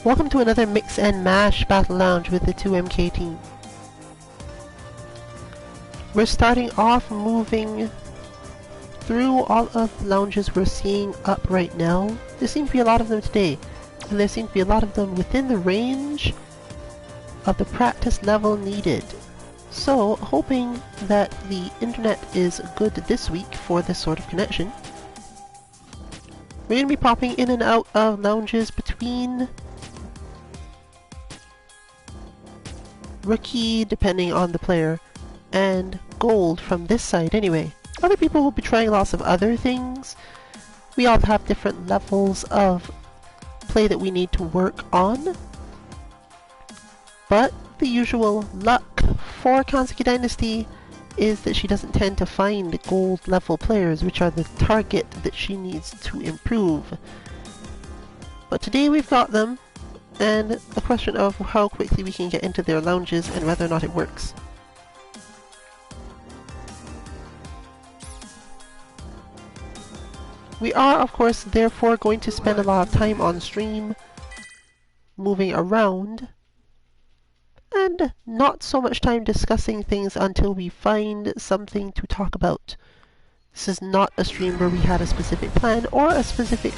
Welcome to another Mix and Mash Battle Lounge with the 2MK team. We're starting off moving through all of the lounges we're seeing up right now. There seem to be a lot of them today, and there seem to be a lot of them within the range of the practice level needed. So, hoping that the internet is good this week for this sort of connection. We're going to be popping in and out of lounges between Rookie, depending on the player, and Gold from this side anyway. Other people will be trying lots of other things. We all have different levels of play that we need to work on. But the usual luck for Kansuki Dynasty is that she doesn't tend to find gold level players, which are the target that she needs to improve. But today we've got them, and the question of how quickly we can get into their lounges and whether or not it works. We are, of course, therefore going to spend a lot of time on stream, moving around, and not so much time discussing things until we find something to talk about. This is not a stream where we had a specific plan or a specific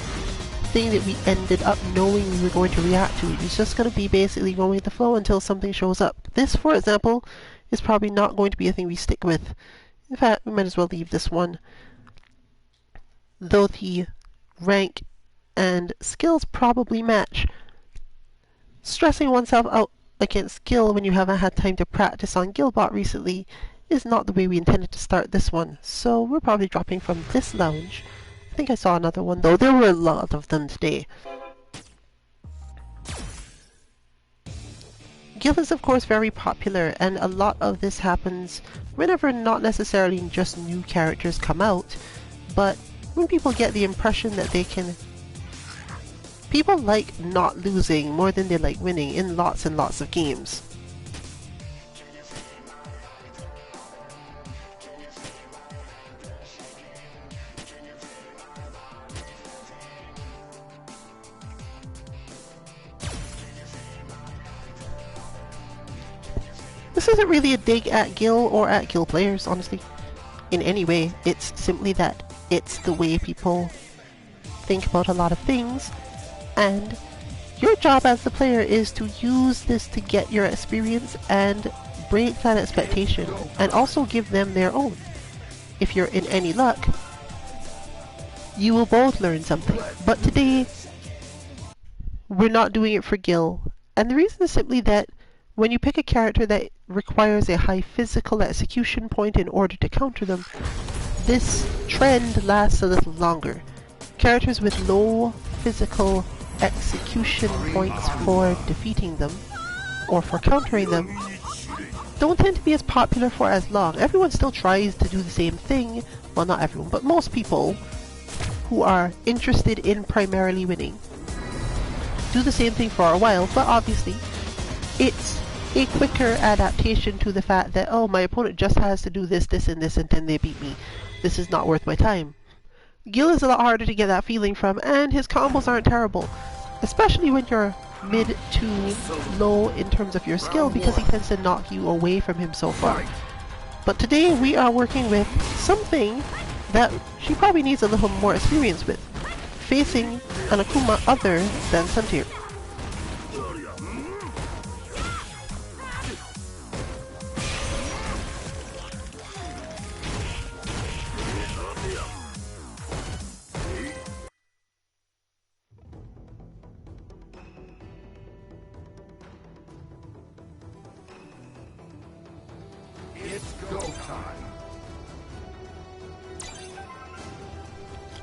thing that we ended up knowing we were going to react to. It's just going to be basically going with the flow until something shows up. This, for example, is probably not going to be a thing we stick with. In fact, we might as well leave this one. Though the rank and skills probably match, stressing oneself out against skill when you haven't had time to practice on Guildbot recently is not the way we intended to start this one. So we're probably dropping from this lounge. I think I saw another one though. There were a lot of them today. Guild is of course very popular, and a lot of this happens whenever not necessarily just new characters come out, but when people get the impression that they can... People like not losing more than they like winning in lots and lots of games. This isn't really a dig at Gil or at Gil players, honestly, in any way. It's simply that it's the way people think about a lot of things, and your job as the player is to use this to get your experience and break that expectation, and also give them their own. If you're in any luck, you will both learn something. But today, we're not doing it for Gil, and the reason is simply that when you pick a character that requires a high physical execution point in order to counter them, this trend lasts a little longer. Characters with low physical execution points for defeating them, or for countering them, don't tend to be as popular for as long. Everyone still tries to do the same thing. Well, not everyone, but most people who are interested in primarily winning do the same thing for a while, but obviously it's a quicker adaptation to the fact that, oh, my opponent just has to do this, this, and this, and then they beat me. This is not worth my time. Gil is a lot harder to get that feeling from, and his combos aren't terrible, especially when you're mid to low in terms of your skill, because he tends to knock you away from him so far. But today we are working with something that she probably needs a little more experience with, facing an Akuma other than Suntir.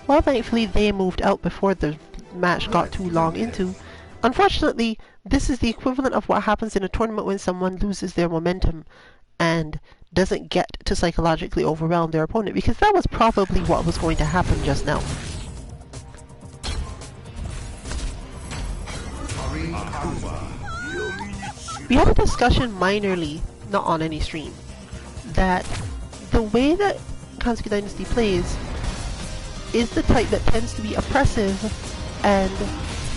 Well, thankfully they moved out before the match got too long into. Unfortunately, this is the equivalent of what happens in a tournament when someone loses their momentum and doesn't get to psychologically overwhelm their opponent, because that was probably what was going to happen just now. We had a discussion minorly, not on any stream, that the way that Kansuki Dynasty plays is the type that tends to be oppressive and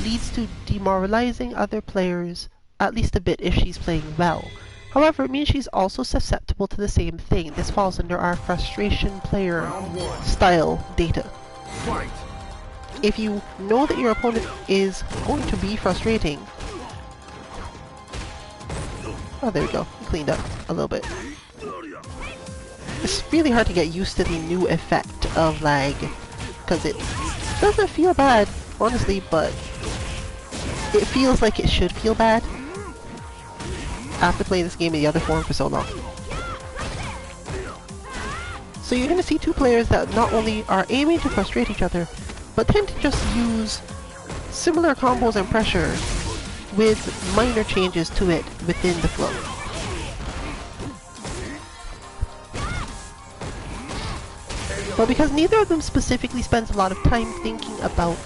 leads to demoralizing other players at least a bit if she's playing well. However, it means she's also susceptible to the same thing. This falls under our frustration player style data. If you know that your opponent is going to be frustrating... Oh, there we go. Cleaned up a little bit. It's really hard to get used to the new effect of lag, because it doesn't feel bad, honestly, but it feels like it should feel bad after playing this game in the other form for so long. So you're going to see two players that not only are aiming to frustrate each other, but tend to just use similar combos and pressure with minor changes to it within the flow. But because neither of them specifically spends a lot of time thinking about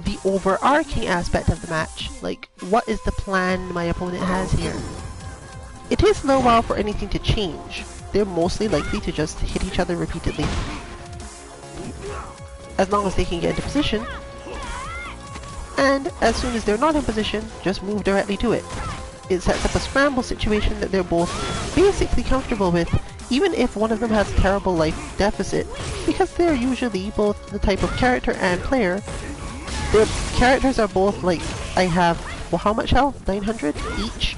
the overarching aspect of the match, like what is the plan my opponent has here, it takes a little while for anything to change. They're mostly likely to just hit each other repeatedly, as long as they can get into position, and as soon as they're not in position, just move directly to it. It sets up a scramble situation that they're both basically comfortable with, even if one of them has terrible life deficit, because they're usually both the type of character and player. Their characters are both like, I have, well, how much health? 900 each?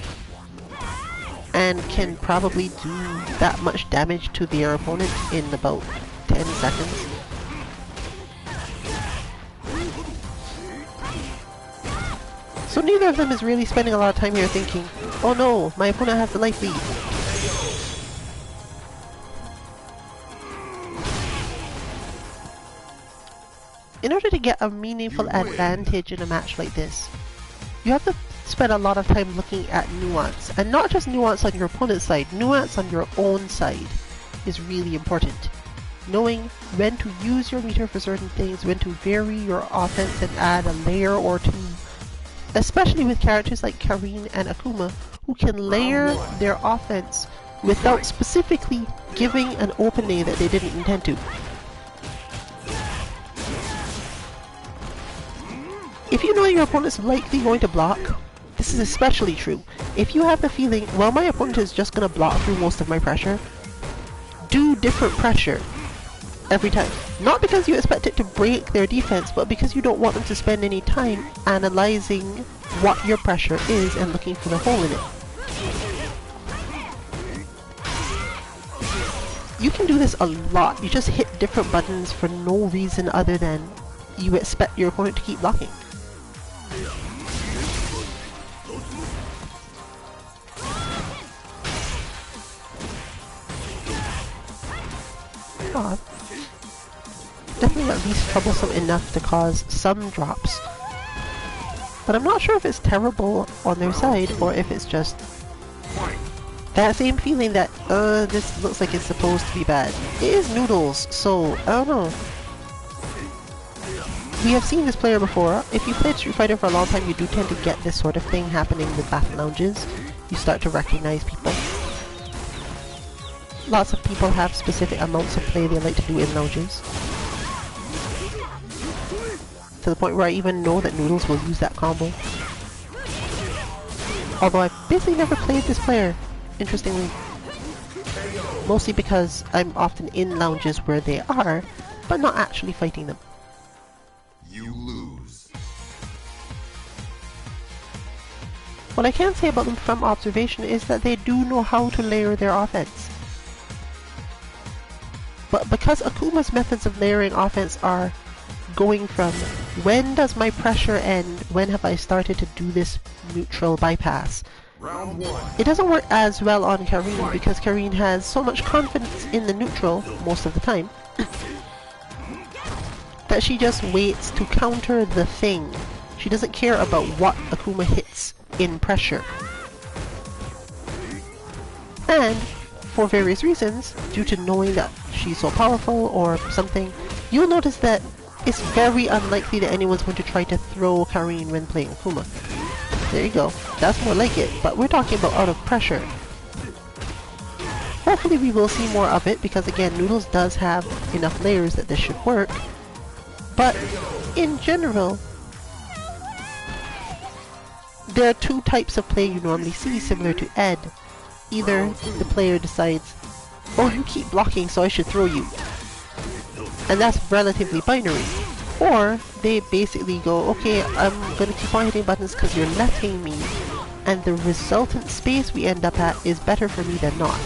And can probably do that much damage to their opponent in about 10 seconds. So neither of them is really spending a lot of time here thinking, oh no, my opponent has the life lead. In order to get a meaningful advantage in a match like this, you have to spend a lot of time looking at nuance, and not just nuance on your opponent's side, nuance on your own side is really important. Knowing when to use your meter for certain things, when to vary your offense and add a layer or two, especially with characters like Karin and Akuma, who can layer their offense without specifically giving an opening that they didn't intend to. If you know your opponent's likely going to block, this is especially true. If you have the feeling, well, my opponent is just going to block through most of my pressure, do different pressure every time. Not because you expect it to break their defense, but because you don't want them to spend any time analyzing what your pressure is and looking for the hole in it. You can do this a lot. You just hit different buttons for no reason other than you expect your opponent to keep blocking. Oh, definitely at least troublesome enough to cause some drops. But I'm not sure if it's terrible on their side or if it's just that same feeling that, this looks like it's supposed to be bad. It is Noodles, so I don't know. We have seen this player before. If you played Street Fighter for a long time, you do tend to get this sort of thing happening with battle lounges. You start to recognize people. Lots of people have specific amounts of play they like to do in lounges. To the point where I even know that Noodles will use that combo. Although I've basically never played this player, interestingly. Mostly because I'm often in lounges where they are, but not actually fighting them. You lose. What I can say about them from observation is that they do know how to layer their offense. But because Akuma's methods of layering offense are going from when does my pressure end, when have I started to do this neutral bypass, Round one. it doesn't work as well on Karin because Karin has so much confidence in the neutral most of the time that she just waits to counter the thing. She doesn't care about what Akuma hits in pressure. And for various reasons, due to knowing that she's so powerful or something, you'll notice that it's very unlikely that anyone's going to try to throw Karin when playing Akuma. There you go. That's more like it, but we're talking about out of pressure. Hopefully we will see more of it, because again, Noodles does have enough layers that this should work. But in general, there are two types of play you normally see similar to Ed. Either the player decides, oh, you keep blocking so I should throw you, and that's relatively binary. Or they basically go, okay, I'm gonna keep on hitting buttons because you're letting me, and the resultant space we end up at is better for me than not.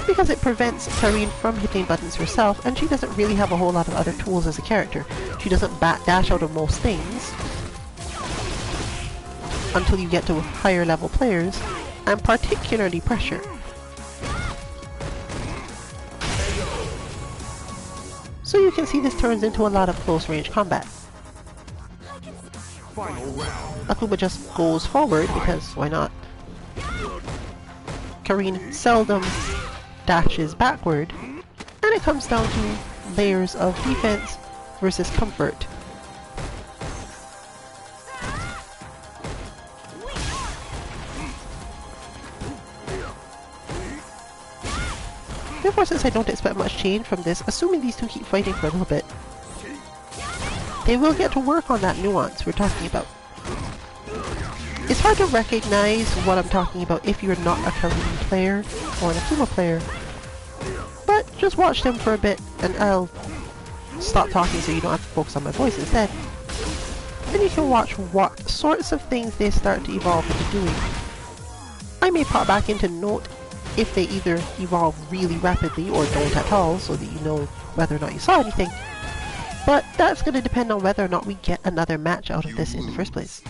Because it prevents Karine from hitting buttons herself, and she doesn't really have a whole lot of other tools as a character. She doesn't dash out of most things until you get to higher level players, and particularly Pressure. So you can see this turns into a lot of close range combat. Akuma just goes forward because why not? Karine seldom dashes backward, and it comes down to layers of defense versus comfort. Therefore, since I don't expect much change from this, assuming these two keep fighting for a little bit, they will get to work on that nuance we're talking about. It's hard to recognize what I'm talking about if you're not a Karine player or an Akuma player, but just watch them for a bit and I'll stop talking so you don't have to focus on my voice instead. And you can watch what sorts of things they start to evolve into doing. I may pop back into note if they either evolve really rapidly or don't at all, so that you know whether or not you saw anything. But that's going to depend on whether or not we get another match out of this in the first place.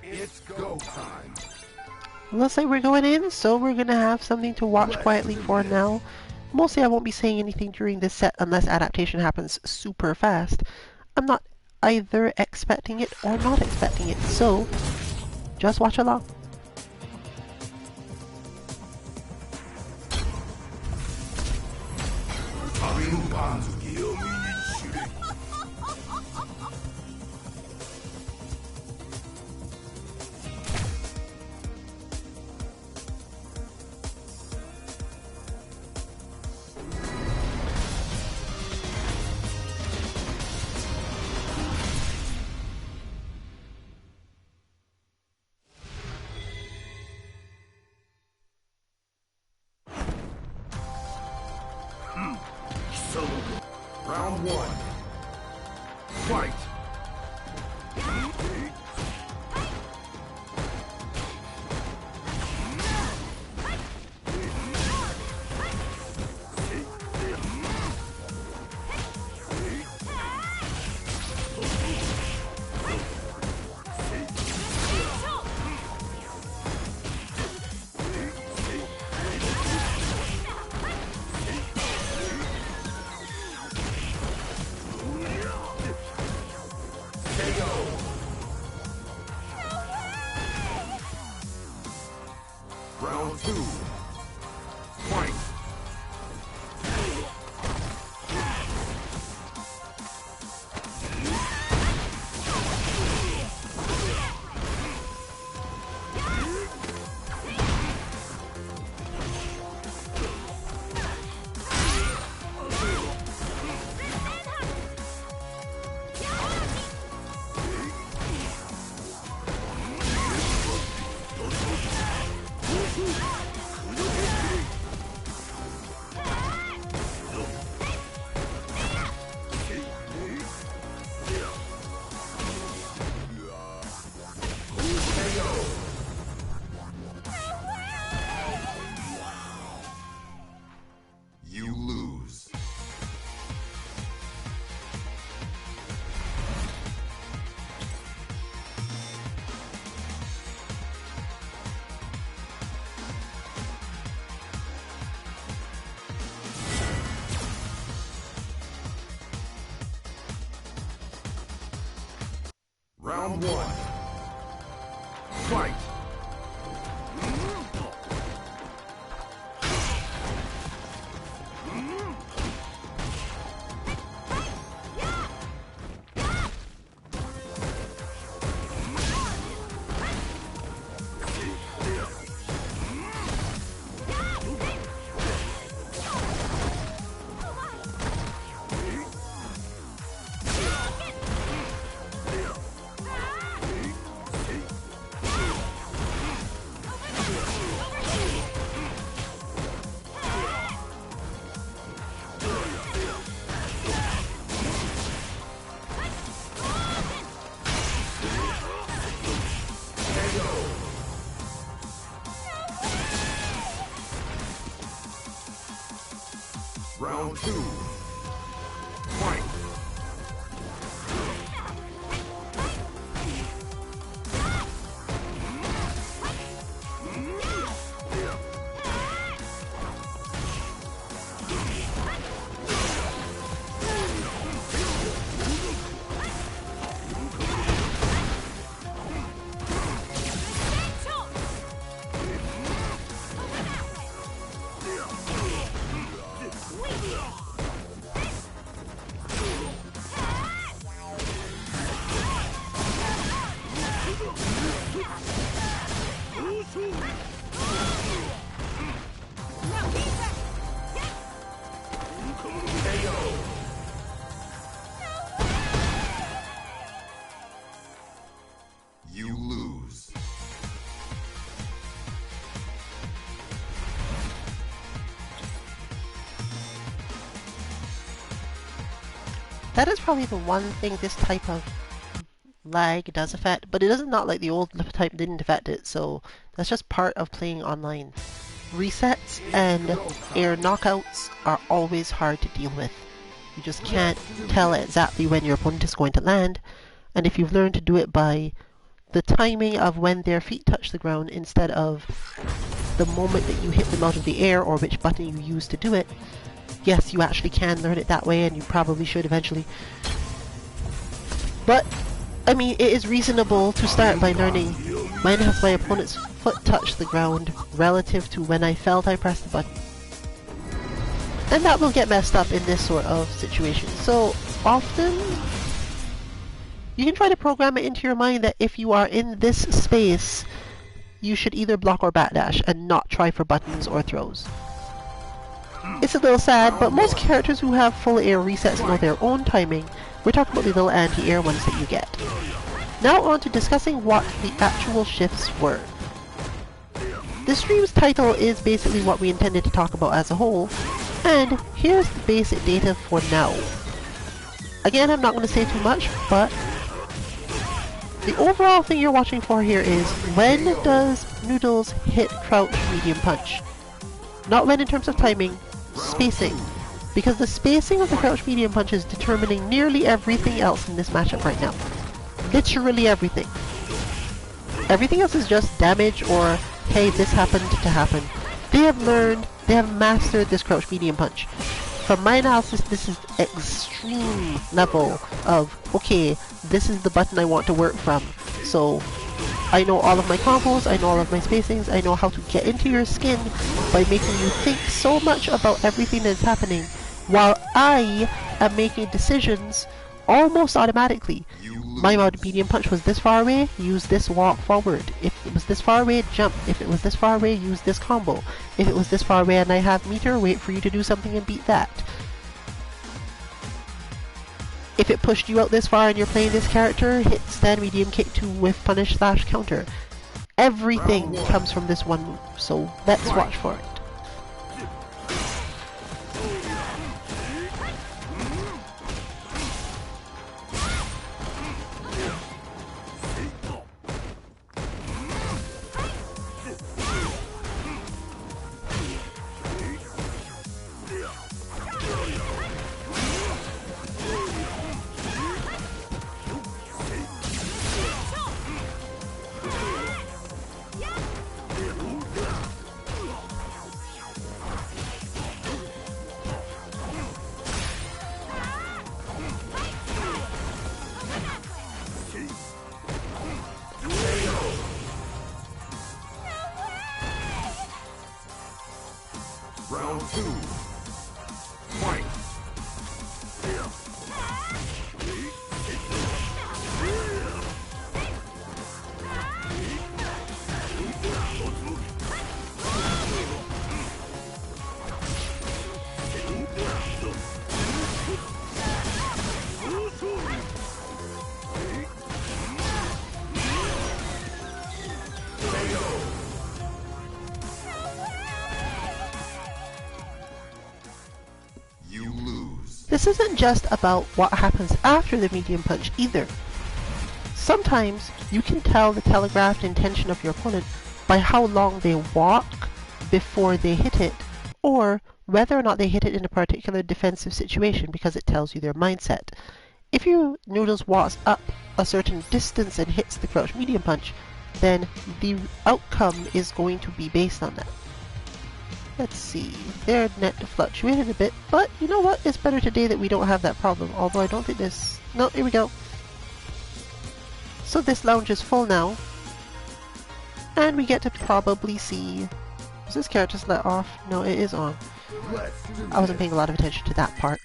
It's go time. Looks like we're going in, so we're gonna have something to watch quietly for now. Mostly I won't be saying anything during this set unless adaptation happens super fast. I'm not either expecting it or not expecting it, so just watch along. Round one. Fight! Round two. Fight! You lose. Round one. Fight! Round 2. Fight! You lose. That is probably the one thing this type of lag does affect, but it doesn't, not like the old type didn't affect it, so that's just part of playing online. Resets and air knockouts are always hard to deal with. You just can't tell exactly when your opponent is going to land, and if you've learned to do it by the timing of when their feet touch the ground instead of the moment that you hit them out of the air or which button you use to do it, yes, you actually can learn it that way, and you probably should eventually. But, I mean, it is reasonable to start by learning when has my opponent's foot touched the ground relative to when I felt I pressed the button. And that will get messed up in this sort of situation. So, often, you can try to program it into your mind that if you are in this space, you should either block or backdash and not try for buttons or throws. It's a little sad, but most characters who have full air resets know their own timing. We're talking about the little anti-air ones that you get. Now on to discussing what the actual shifts were. This stream's title is basically what we intended to talk about as a whole, and here's the basic data for now. Again, I'm not going to say too much, but the overall thing you're watching for here is when does Noodles hit crouch medium punch? Not when in terms of timing, spacing. Because the spacing of the crouch medium punch is determining nearly everything else in this matchup right now. Literally everything. Everything else is just damage or, hey, this happened to happen. They have learned, they have mastered this crouch medium punch. From my analysis, this is extreme level of, okay, this is the button I want to work from. So, I know all of my combos, I know all of my spacings, I know how to get into your skin by making you think so much about everything that's happening, while I am making decisions almost automatically. My medium punch was this far away, use this walk forward. If it was this far away, jump. If it was this far away, use this combo. If it was this far away and I have meter, wait for you to do something and beat that. If it pushed you out this far and you're playing this character, hit stand medium kick to whiff punish slash counter. Everything comes from this one move, so let's watch for it. Round 2. Fight! This isn't just about what happens after the medium punch either. Sometimes you can tell the telegraphed intention of your opponent by how long they walk before they hit it, or whether or not they hit it in a particular defensive situation, because it tells you their mindset. If your Noodles walks up a certain distance and hits the crouch medium punch, then the outcome is going to be based on that. Let's see, their net fluctuated a bit, but you know what? It's better today that we don't have that problem, although I don't think this... No, here we go. So this lounge is full now, and we get to probably see... Is this character let off? No, it is on. I wasn't paying a lot of attention to that part.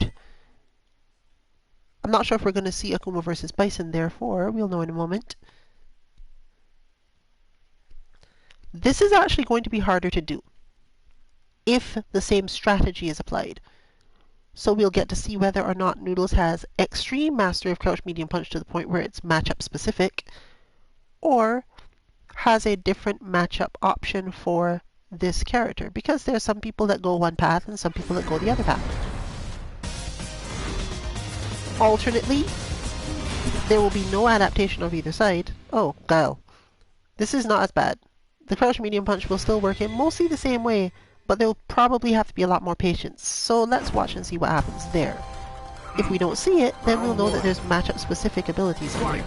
I'm not sure if we're going to see Akuma versus Bison, therefore, we'll know in a moment. This is actually going to be harder to do if the same strategy is applied. So we'll get to see whether or not Noodles has extreme mastery of crouch medium punch to the point where it's matchup specific, or has a different matchup option for this character, because there's some people that go one path and some people that go the other path. Alternately, there will be no adaptation of either side. Oh, Guile. This is not as bad. The crouch medium punch will still work in mostly the same way, but there'll probably have to be a lot more patience. So let's watch and see what happens there. If we don't see it, then we'll know that there's matchup specific abilities in here.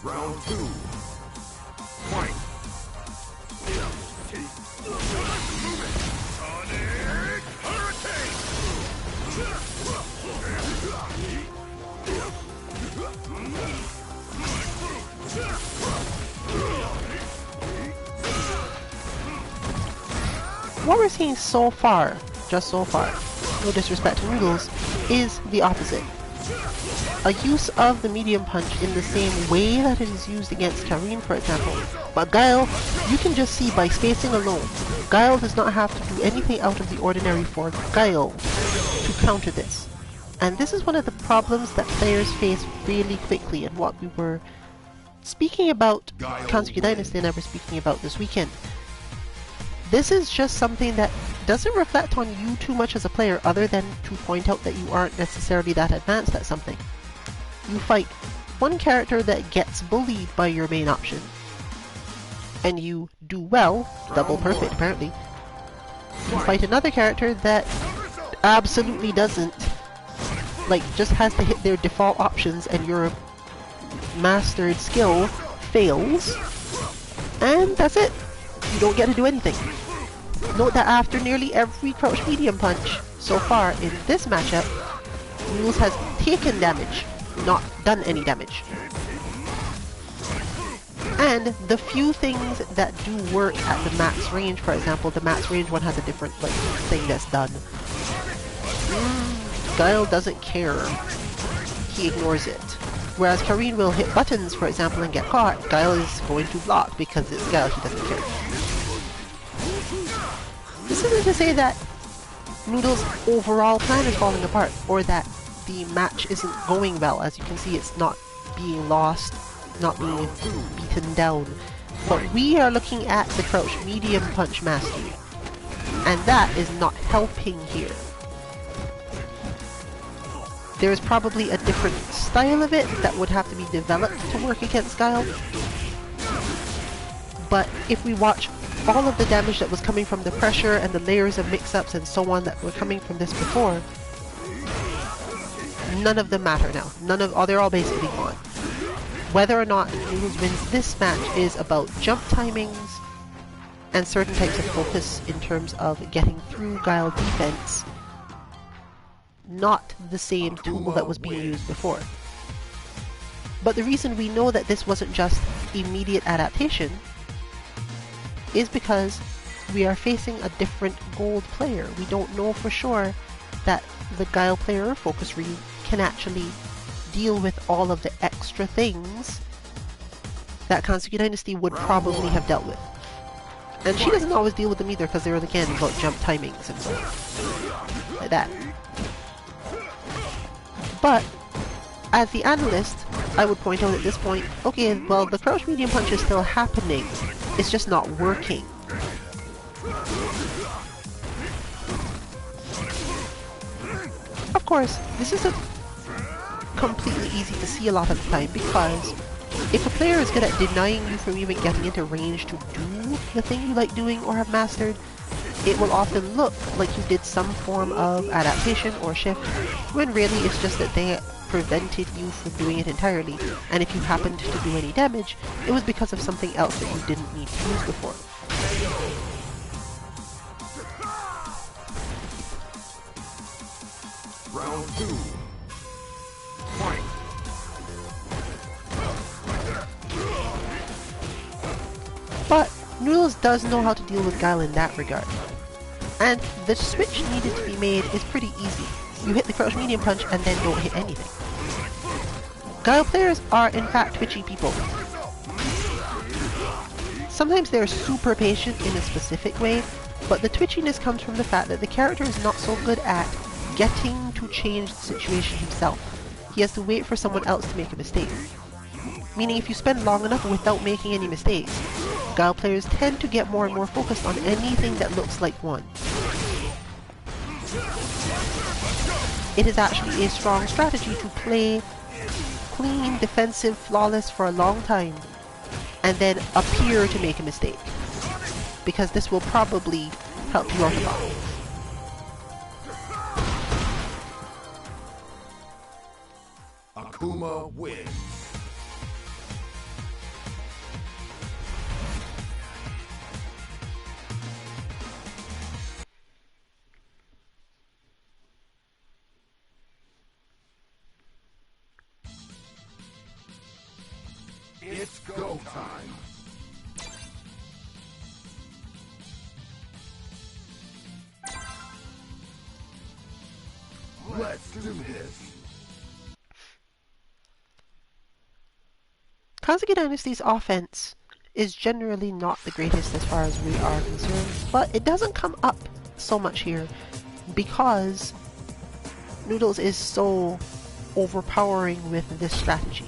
Round 2. Fight. What we're seeing so far, just so far, no disrespect to Noodles, is the opposite. A use of the medium punch in the same way that it is used against Karin, for example. But Guile, you can just see by spacing alone, Guile does not have to do anything out of the ordinary for Guile to counter this. And this is one of the problems that players face really quickly, and what we were speaking about Kansuki Dynasty and I were speaking about this weekend. This is just something that doesn't reflect on you too much as a player, other than to point out that you aren't necessarily that advanced at something. You fight one character that gets bullied by your main option, and you do well, double perfect apparently. You fight another character that absolutely doesn't, like just has to hit their default options, and your mastered skill fails, and that's it. You don't get to do anything. Note that after nearly every crouch medium punch so far in this matchup, Noodles has taken damage, not done any damage. And the few things that do work at the max range, for example, the max range one has a different thing that's done. Guile doesn't care. He ignores it. Whereas Karin will hit buttons, for example, and get caught, Guile is going to block because it's Guile, he doesn't care. This isn't to say that Noodles' overall plan is falling apart, or that the match isn't going well. As you can see, it's not being lost, not being beaten down. But we are looking at the crouch medium punch mastery, and that is not helping here. There is probably a different style of it that would have to be developed to work against Guile. But if we watch all of the damage that was coming from the pressure and the layers of mix-ups and so on that were coming from this before, none of them matter now. They're all basically gone. Whether or not Noodles wins this match is about jump timings and certain types of focus in terms of getting through Guile defense, not the same tool that was being used before. But the reason we know that this wasn't just immediate adaptation is because we are facing a different gold player. We don't know for sure that the Guile player or Focus Ryu can actually deal with all of the extra things that Kansuki Dynasty would probably have dealt with. And she doesn't always deal with them either, because they're again about jump timings and stuff like that. But as the analyst, I would point out at this point, okay, well, the crouch medium punch is still happening, it's just not working. Of course, this isn't completely easy to see a lot of the time, because if a player is good at denying you from even getting into range to do the thing you like doing or have mastered, it will often look like you did some form of adaptation or shift, when really it's just that they prevented you from doing it entirely, and if you happened to do any damage, it was because of something else that you didn't need to use before. Round 2. Fight. But Noodles does know how to deal with Guile in that regard. And the switch needed to be made is pretty easy. You hit the crouch medium punch and then don't hit anything. Guile players are in fact twitchy people. Sometimes they're super patient in a specific way, but the twitchiness comes from the fact that the character is not so good at getting to change the situation himself. He has to wait for someone else to make a mistake. Meaning if you spend long enough without making any mistakes, Guile players tend to get more and more focused on anything that looks like one. It is actually a strong strategy to play clean, defensive, flawless for a long time, and then appear to make a mistake, because this will probably help you out a lot. Akuma wins. It's go time. Let's do this. Kansuki Dynasty's offense is generally not the greatest as far as we are concerned, but it doesn't come up so much here because Noodles is so overpowering with this strategy.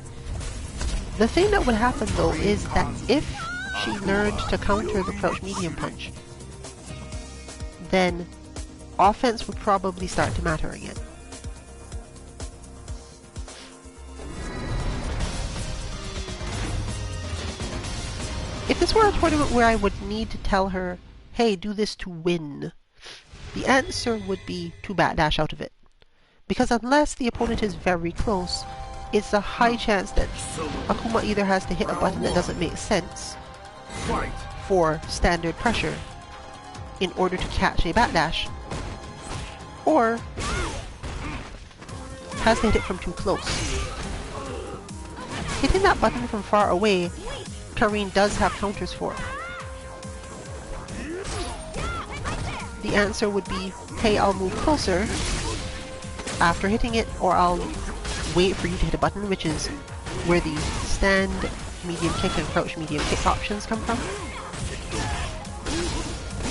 The thing that would happen though is that if she learned to counter the crouch medium punch, then offense would probably start to matter again. If this were a tournament where I would need to tell her, hey, do this to win, the answer would be to backdash out of it. Because unless the opponent is very close, it's a high chance that Akuma either has to hit a button that doesn't make sense for standard pressure in order to catch a backdash, or has to hit it from too close. Hitting that button from far away, Karine does have counters for. The answer would be, hey, I'll move closer after hitting it, or I'll wait for you to hit a button, which is where the stand, medium kick, and crouch medium kick options come from.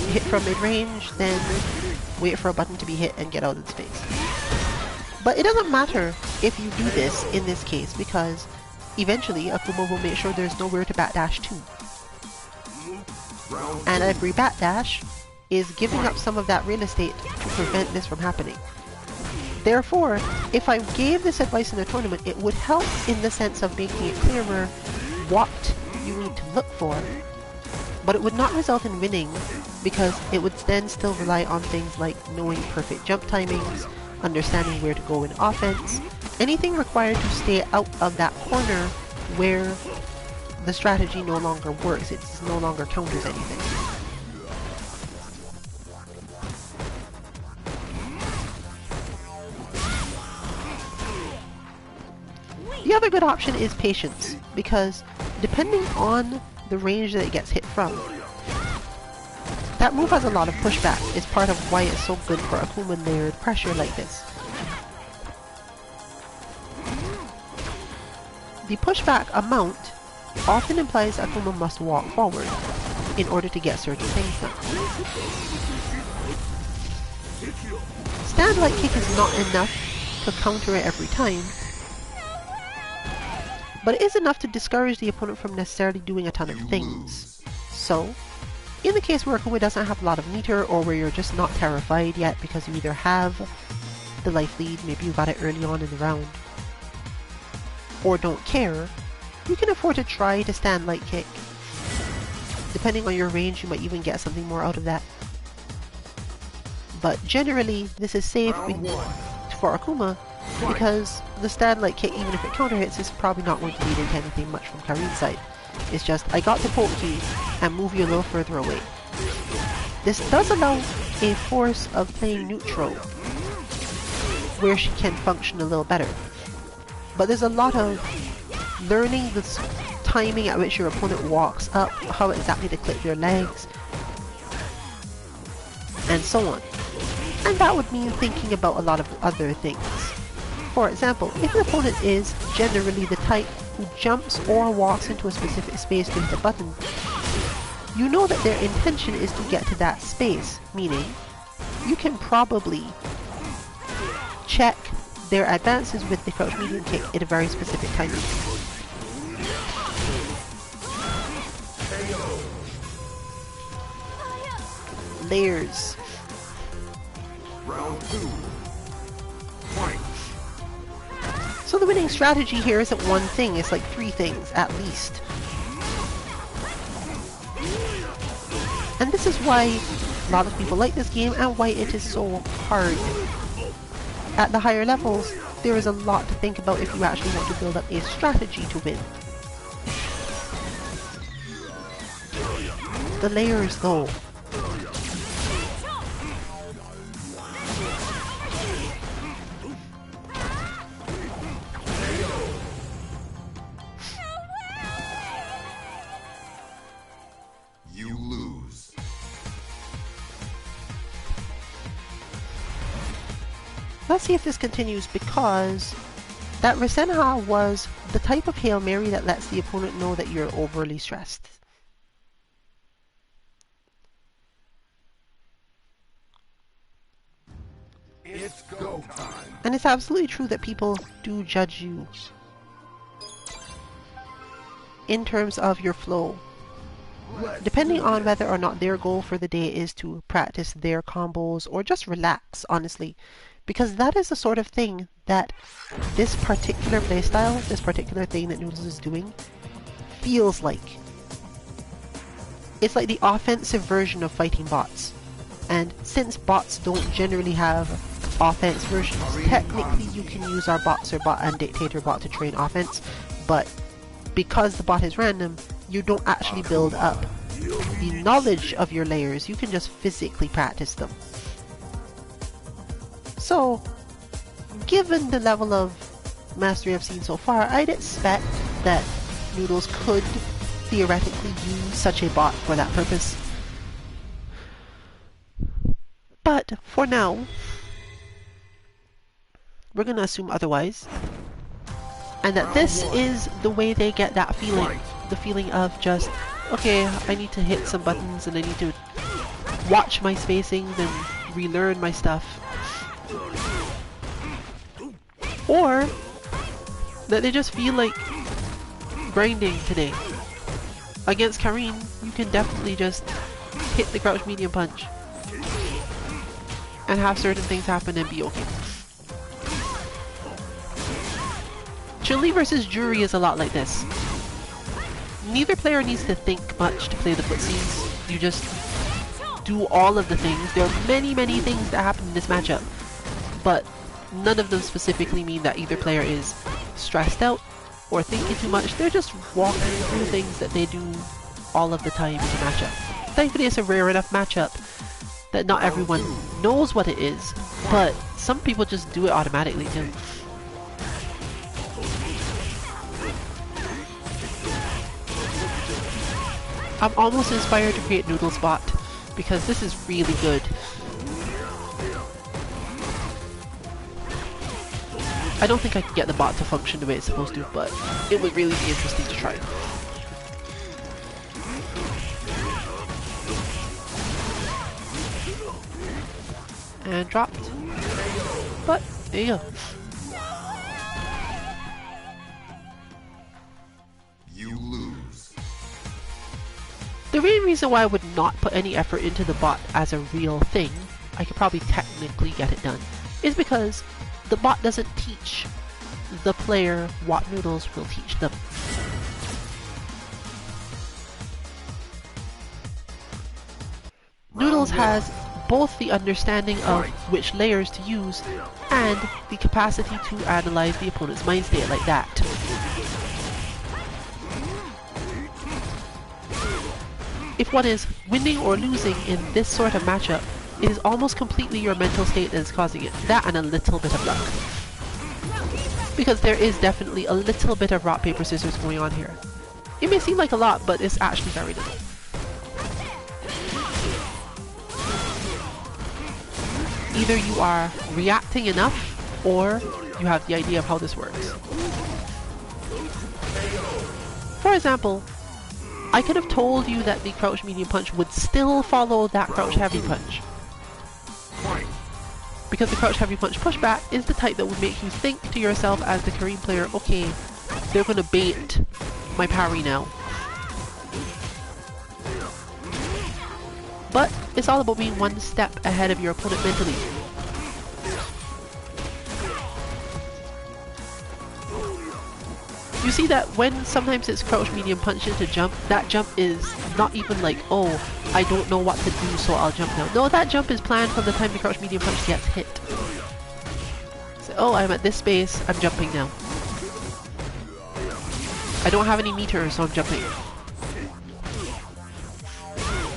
You hit from mid-range, then wait for a button to be hit and get out of space. But it doesn't matter if you do this in this case, because eventually Akuma will make sure there's nowhere to backdash to. And every backdash is giving up some of that real estate to prevent this from happening. Therefore, if I gave this advice in a tournament, it would help in the sense of making it clearer what you need to look for, but it would not result in winning, because it would then still rely on things like knowing perfect jump timings, understanding where to go in offense, anything required to stay out of that corner where the strategy no longer works, it no longer counters anything. The other good option is patience, because depending on the range that it gets hit from, that move has a lot of pushback. It's part of why it's so good for Akuma layered pressure like this. The pushback amount often implies Akuma must walk forward in order to get certain things done. Stand light kick is not enough to counter it every time, but it is enough to discourage the opponent from necessarily doing a ton of things. So, in the case where Akuma doesn't have a lot of meter, or where you're just not terrified yet because you either have the life lead, maybe you got it early on in the round, or don't care, you can afford to try to stand light kick. Depending on your range, you might even get something more out of that. But generally, this is safe for Akuma, because the stand light kick, even if it counter hits, is probably not going to lead into anything much from Karin's side. It's just, I got to poke you and move you a little further away. This does allow a force of playing neutral, where she can function a little better. But there's a lot of learning the timing at which your opponent walks up, how exactly to clip their legs, and so on. And that would mean thinking about a lot of other things. For example, if the opponent is generally the type who jumps or walks into a specific space to hit a button, you know that their intention is to get to that space, meaning you can probably check their advances with the crouch medium kick at a very specific timing. Layers. Round 2. Fight. So the winning strategy here isn't one thing, it's like 3 things at least. And this is why a lot of people like this game and why it is so hard. At the higher levels, there is a lot to think about if you actually want to build up a strategy to win. The layers though. You lose. Let's see if this continues, because that Rasenha was the type of Hail Mary that lets the opponent know that you're overly stressed. It's go time. And it's absolutely true that people do judge you in terms of your flow, depending on whether or not their goal for the day is to practice their combos or just relax, honestly. Because that is the sort of thing that this particular playstyle, this particular thing that Noodles is doing, feels like. It's like the offensive version of fighting bots. And since bots don't generally have offense versions, technically you can use our Boxer bot and Dictator bot to train offense, but because the bot is random, you don't actually build up the knowledge of your layers, you can just physically practice them. So, given the level of mastery I've seen so far, I'd expect that Noodles could theoretically use such a bot for that purpose. But for now, we're gonna assume otherwise, and that this is the way they get that feeling. The feeling of just, okay, I need to hit some buttons and I need to watch my spacings and relearn my stuff. Or that they just feel like grinding today. Against Karin, you can definitely just hit the crouch medium punch and have certain things happen and be okay. Chun-Li versus Juri is a lot like this. Neither player needs to think much to play the footsies. You just do all of the things. There are many things that happen in this matchup, but none of them specifically mean that either player is stressed out or thinking too much. They're just walking through things that they do all of the time in the matchup. Thankfully, it's a rare enough matchup that not everyone knows what it is, but some people just do it automatically too. I'm almost inspired to create Noodles bot, because this is really good. I don't think I can get the bot to function the way it's supposed to, but it would really be interesting to try. And dropped. But, there you go. You lose. The main reason why I would not put any effort into the bot as a real thing, I could probably technically get it done, is because the bot doesn't teach the player what Noodles will teach them. Noodles has both the understanding of which layers to use and the capacity to analyze the opponent's mind state like that. If one is winning or losing in this sort of matchup, it is almost completely your mental state that is causing it. That and a little bit of luck. Because there is definitely a little bit of rock, paper, scissors going on here. It may seem like a lot, but it's actually very little. Either you are reacting enough, or you have the idea of how this works. For example, I could have told you that the crouch medium punch would still follow that crouch heavy punch. Because the crouch heavy punch pushback is the type that would make you think to yourself as the Kareem player, okay, they're gonna bait my parry now. But it's all about being one step ahead of your opponent mentally. You see that when sometimes it's crouch medium punch into jump, that jump is not even like, oh, I don't know what to do so I'll jump now. No, that jump is planned from the time the crouch medium punch gets hit. So, oh, I'm at this space, I'm jumping now. I don't have any meters, so I'm jumping.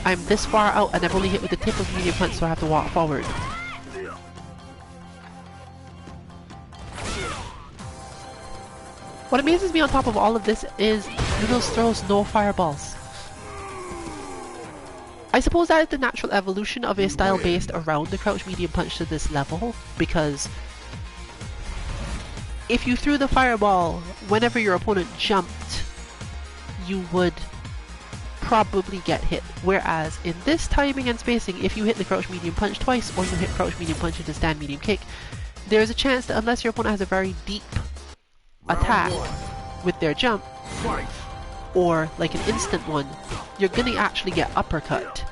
I'm this far out and I've only hit with the tip of medium punch, so I have to walk forward. What amazes me on top of all of this is Noodles throws no fireballs. I suppose that is the natural evolution of a style based around the crouch medium punch to this level, because if you threw the fireball whenever your opponent jumped, you would probably get hit. Whereas in this timing and spacing, if you hit the crouch medium punch twice or you hit crouch medium punch into stand medium kick, there's a chance that unless your opponent has a very deep attack with their jump, or like an instant one, you're gonna actually get uppercut.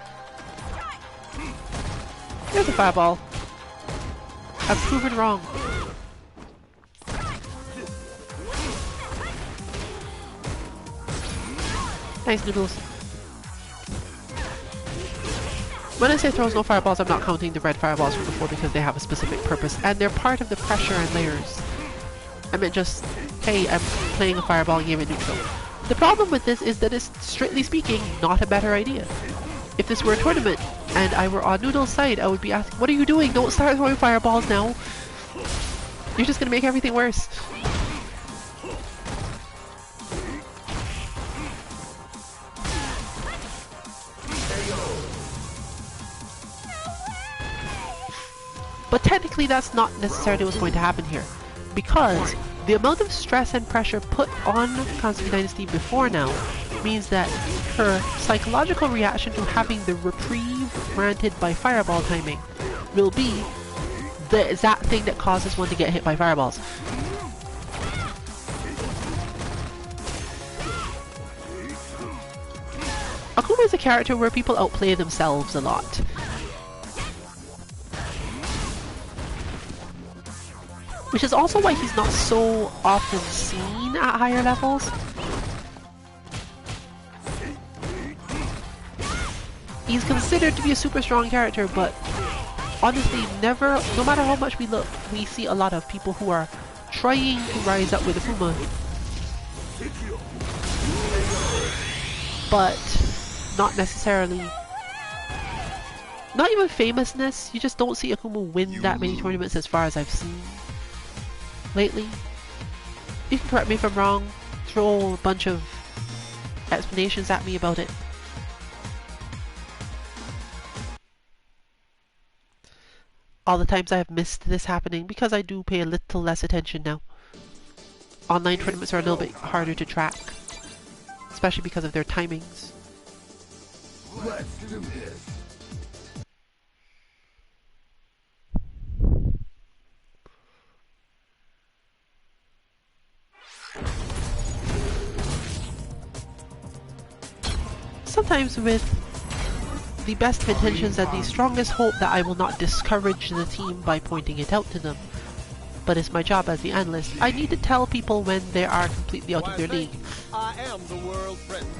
There's a fireball. I'm proven wrong. Nice, Noodles. When I say throws no fireballs, I'm not counting the red fireballs from before because they have a specific purpose and they're part of the pressure and layers. I meant just, hey, I'm playing a fireball game at neutral. The problem with this is that it's, strictly speaking, not a better idea. If this were a tournament and I were on Noodle's side, I would be asking, what are you doing? Don't start throwing fireballs now. You're just gonna make everything worse. But technically that's not necessarily what's going to happen here, because the amount of stress and pressure put on Kansuki Dynasty before now means that her psychological reaction to having the reprieve granted by fireball timing will be the exact thing that causes one to get hit by fireballs. Akuma is a character where people outplay themselves a lot. Which is also why he's not so often seen at higher levels. He's considered to be a super strong character, but honestly, never, no matter how much we look, we see a lot of people who are trying to rise up with Akuma, but not necessarily, not even famousness. You just don't see Akuma win that many tournaments as far as I've seen lately. You can correct me if I'm wrong, throw a bunch of explanations at me about it. all the times I have missed this happening because I do pay a little less attention now. Online tournaments are a little bit harder to track, especially because of their timings. Let's do this. Sometimes with the best of intentions and the strongest hope that I will not discourage the team by pointing it out to them. But it's my job as the analyst. I need to tell people when they are completely out of their league. I am the world president.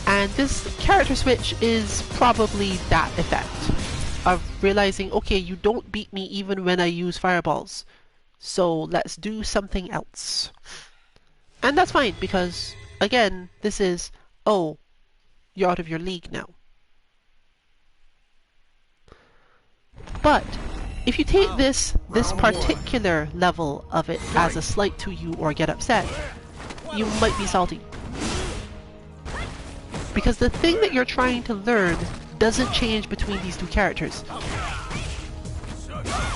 And this character switch is probably that effect of realizing, okay, you don't beat me even when I use fireballs, so let's do something else. And that's fine, because again, this is, oh, you're out of your league now. But if you take this particular level of it as a slight to you or get upset, you might be salty. Because the thing that you're trying to learn doesn't change between these two characters.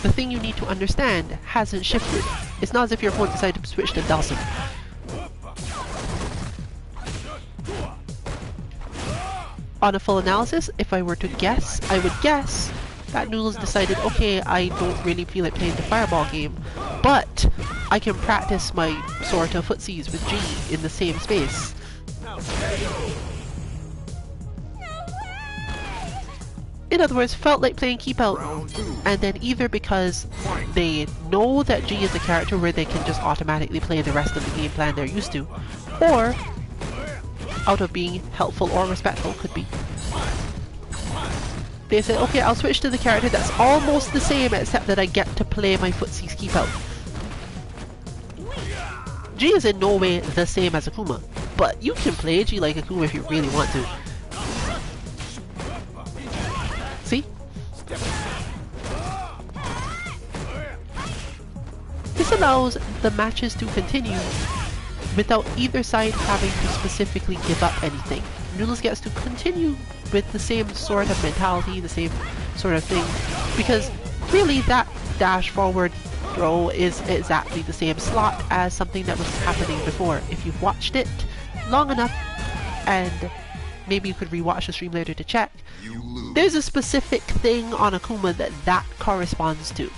The thing you need to understand hasn't shifted. It's not as if your opponent decided to switch to Dawson. On a full analysis, if I were to guess, I would guess that Noodles decided, okay, I don't really feel like playing the fireball game, but I can practice my sort of footsies with G in the same space. In other words, felt like playing Keep Out, and then either because they know that G is a character where they can just automatically play the rest of the game plan they're used to, or out of being helpful or respectful, could be. They said, okay, I'll switch to the character that's almost the same except that I get to play my footsies Keep Out. G is in no way the same as Akuma, but you can play G like Akuma if you really want to. See? This allows the matches to continue without either side having to specifically give up anything. Noodles gets to continue with the same sort of mentality, the same sort of thing, because really that dash forward throw is exactly the same slot as something that was happening before. If you've watched it long enough, and maybe you could rewatch the stream later to check, there's a specific thing on Akuma that corresponds to.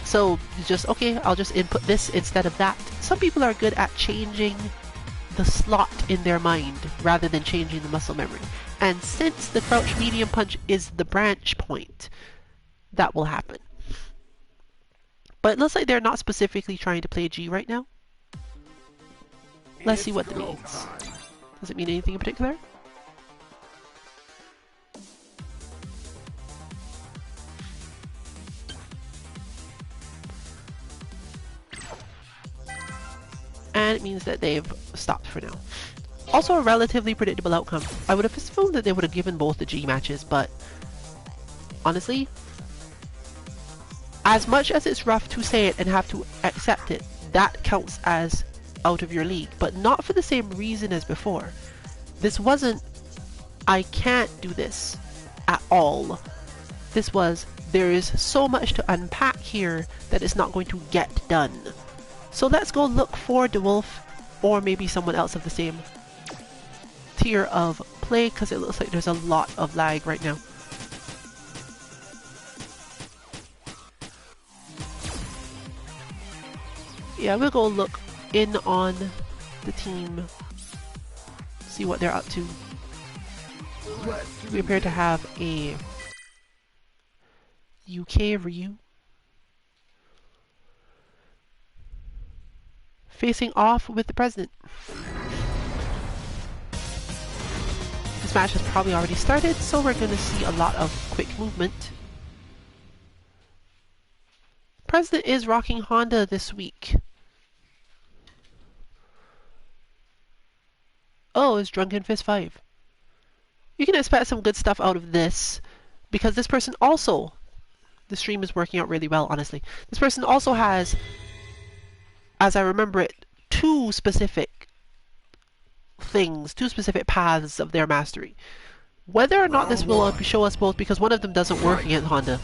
So just, okay, I'll just input this instead of that. Some people are good at changing the slot in their mind rather than changing the muscle memory. And since the crouch medium punch is the branch point, that will happen. But it looks like they're not specifically trying to play G right now. Let's see what that means. Does it mean anything in particular? And it means that they've stopped for now. Also a relatively predictable outcome. I would have assumed that they would have given both the G matches, but honestly, as much as it's rough to say it and have to accept it, that counts as out of your league, but not for the same reason as before. This wasn't, I can't do this at all. This was, there is so much to unpack here that it's not going to get done. So let's go look for DeWolf, or maybe someone else of the same tier of play, because it looks like there's a lot of lag right now. Yeah, we'll go look in on the team, see what they're up to. We appear to have a UK Ryu facing off with the president. This match has probably already started, so we're going to see a lot of quick movement. President is rocking Honda this week. Oh, it's Drunken Fist 5. You can expect some good stuff out of this, because this person also, the stream is working out really well, honestly. This person also has, as I remember it, two specific things, two specific paths of their mastery. Whether or not this will show us both, because one of them doesn't work against Honda,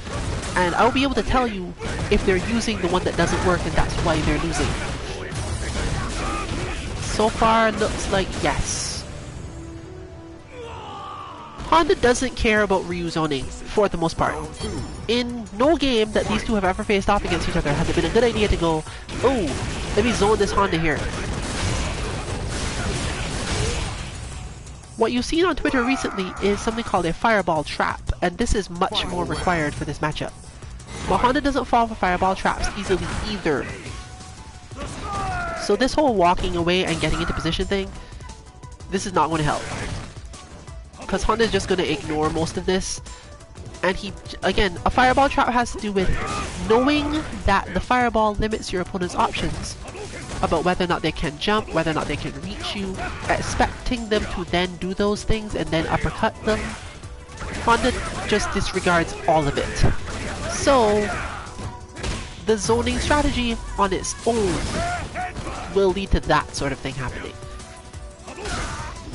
and I'll be able to tell you if they're using the one that doesn't work and that's why they're losing. So far, looks like yes. Honda doesn't care about Ryu zoning, for the most part. In no game that these two have ever faced off against each other has it been a good idea to go, oh, let me zone this Honda here. What you've seen on Twitter recently is something called a fireball trap, and this is much more required for this matchup. But Honda doesn't fall for fireball traps easily either. So this whole walking away and getting into position thing, this is not going to help. Because Honda is just going to ignore most of this. And again, a fireball trap has to do with knowing that the fireball limits your opponent's options about whether or not they can jump, whether or not they can reach you, expecting them to then do those things and then uppercut them. Honda just disregards all of it. So, the zoning strategy on its own will lead to that sort of thing happening.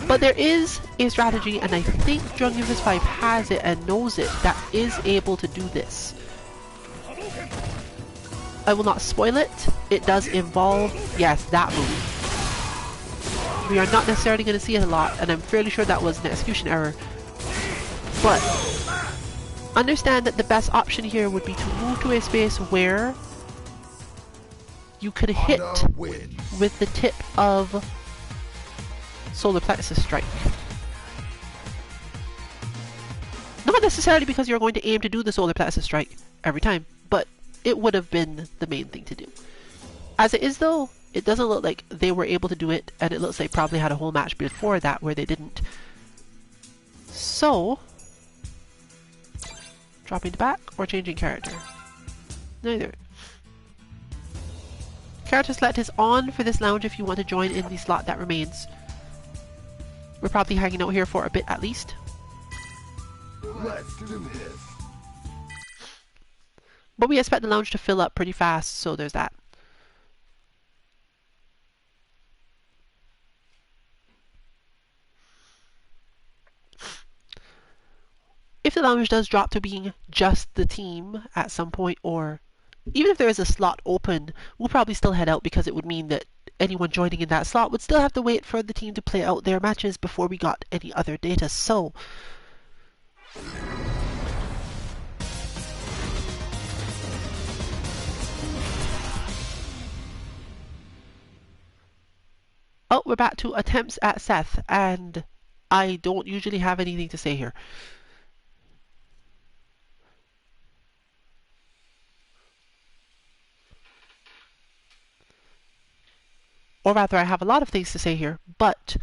But there is a strategy, and I think Drunken Fist 5 has it and knows it, that is able to do this. I will not spoil it. It does involve, yes, that move. We are not necessarily going to see it a lot, and I'm fairly sure that was an execution error. But understand that the best option here would be to move to a space where you could hit with the tip of Solar Plexus Strike. Not necessarily because you're going to aim to do the Solar Plexus Strike every time, but it would have been the main thing to do. As it is though, it doesn't look like they were able to do it, and it looks like probably had a whole match before that where they didn't. So, dropping to back or changing character? Neither. Character select is on for this lounge if you want to join in the slot that remains. We're probably hanging out here for a bit at least. Let's do this. But we expect the lounge to fill up pretty fast, so there's that. If the lounge does drop to being just the team at some point, or even if there is a slot open, we'll probably still head out because it would mean that anyone joining in that slot would still have to wait for the team to play out their matches before we got any other data. So, oh, we're back to attempts at Seth, and I don't usually have anything to say here. Or rather, I have a lot of things to say here, but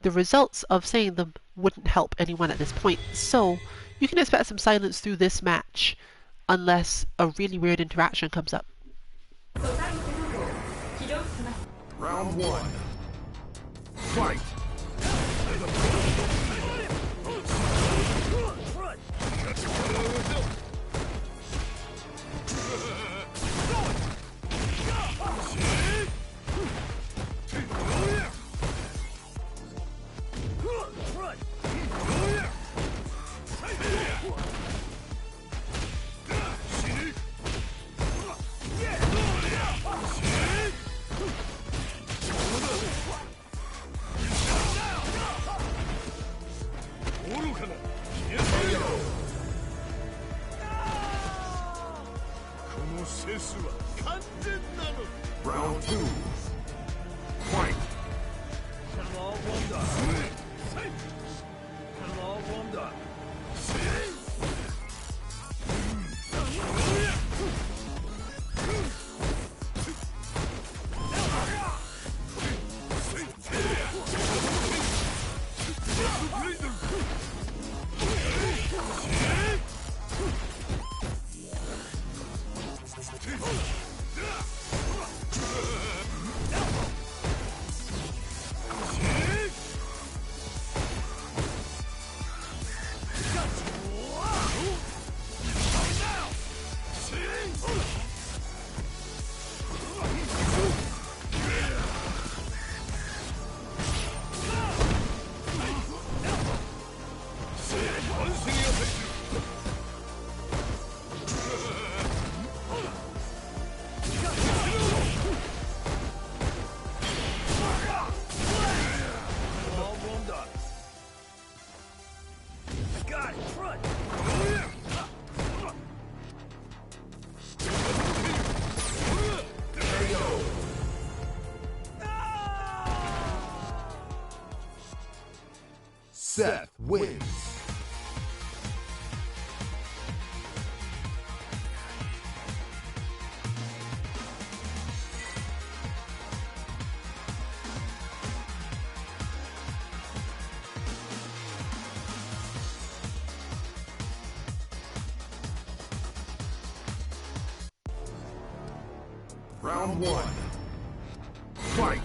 the results of saying them wouldn't help anyone at this point. So, you can expect some silence through this match, unless a really weird interaction comes up. Round one. Fight! Seth wins. Round one. Fight!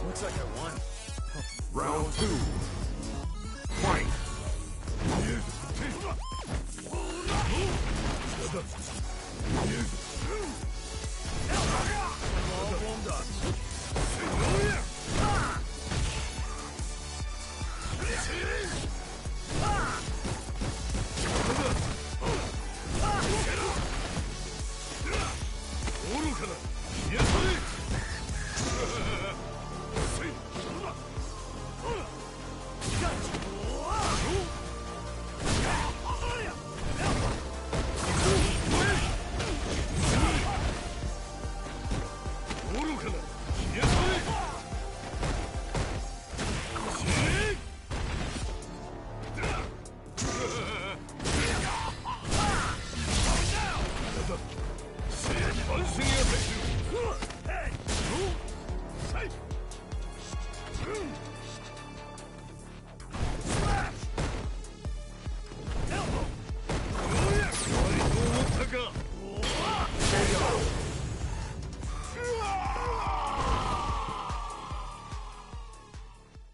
Looks like I won. Round two. Fight! All warmed up.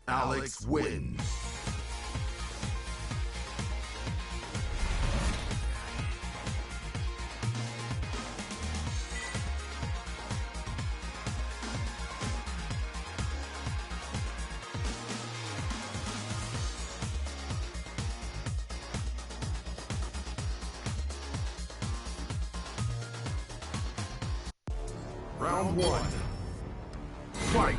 Alex wins. Round one. Fight!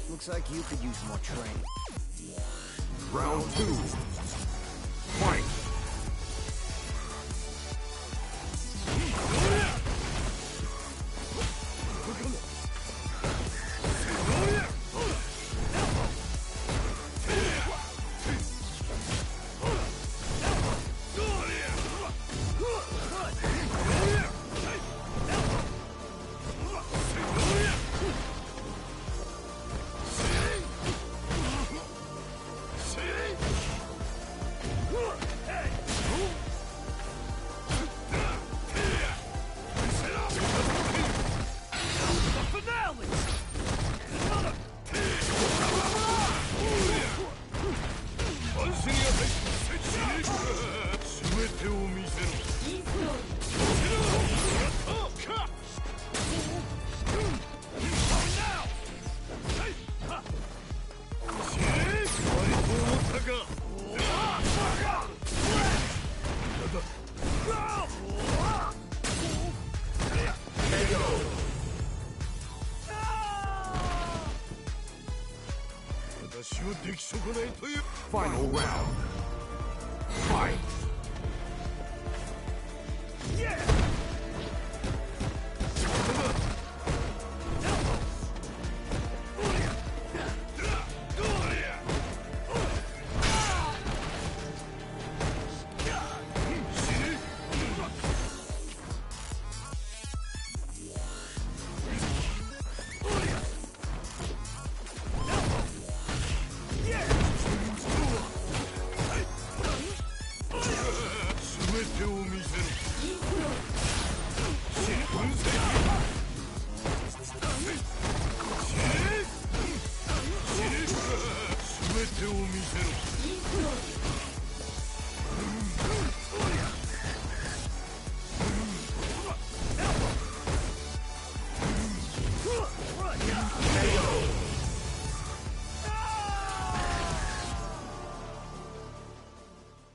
Looks like you could use more training. Round two. Fight! Final round. Fight.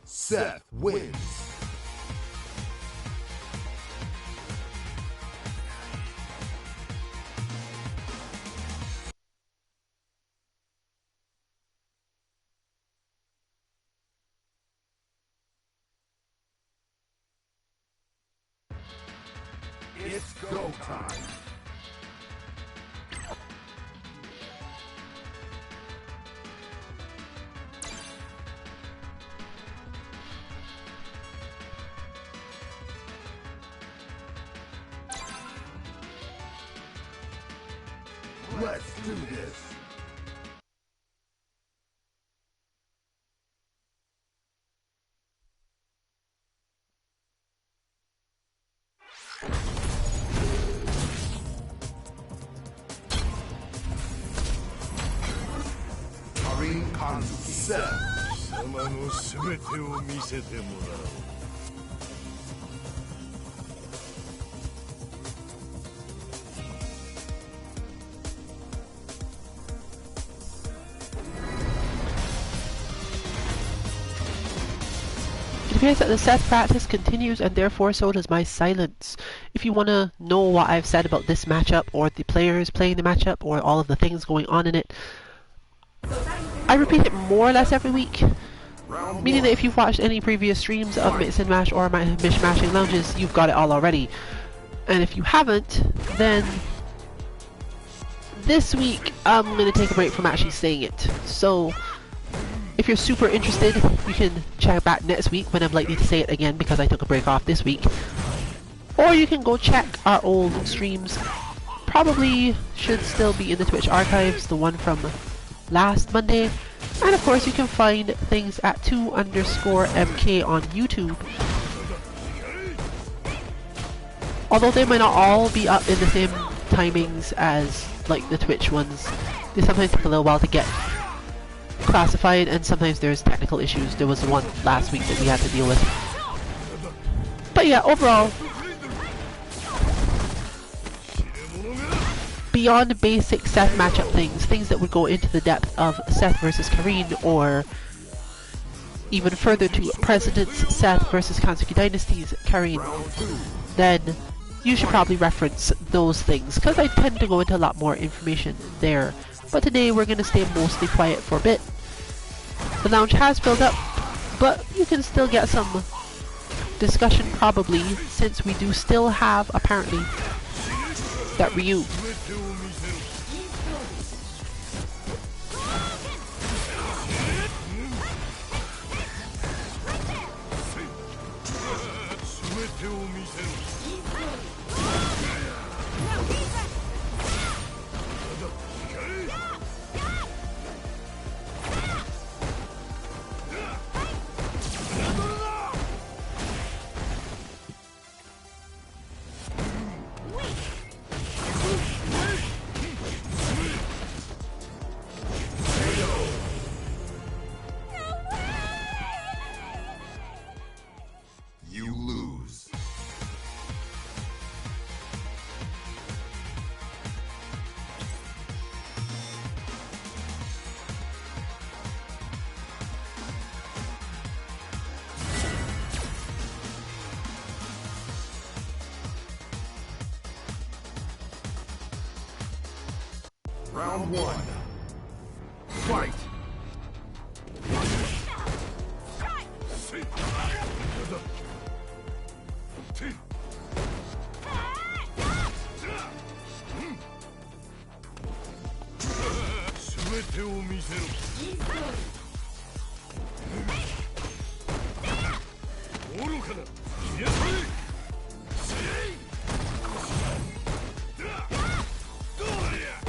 Seth wins. It's go time. Let's do this. Karin Kanzuki. Seth. 貴様の全てを見せてもらおう。It appears that the Seth practice continues, and therefore so does my silence. If you want to know what I've said about this matchup, or the players playing the matchup, or all of the things going on in it, I repeat it more or less every week. Meaning that if you've watched any previous streams of Mix and Mash or my Mishmashing Lounges, you've got it all already. And if you haven't, then this week I'm going to take a break from actually saying it. So if you're super interested, you can check back next week when I'm likely to say it again because I took a break off this week. Or you can go check our old streams. Probably should still be in the Twitch archives, the one from last Monday. And of course you can find things at 2_MK on YouTube. Although they might not all be up in the same timings as like the Twitch ones. They sometimes take a little while to get classified, and sometimes there's technical issues. There was one last week that we had to deal with. But yeah, overall, beyond basic Seth matchup things that would go into the depth of Seth versus Karin, or even further to Presidents Seth versus Kansuki Dynasty's Karin, then you should probably reference those things, because I tend to go into a lot more information there. But today we're going to stay mostly quiet for a bit. The lounge has filled up, but you can still get some discussion probably, since we do still have, apparently, that Ryu. You lose. Round one. Fight. てを見せろ。愚かな。消え去れ。どうりゃ。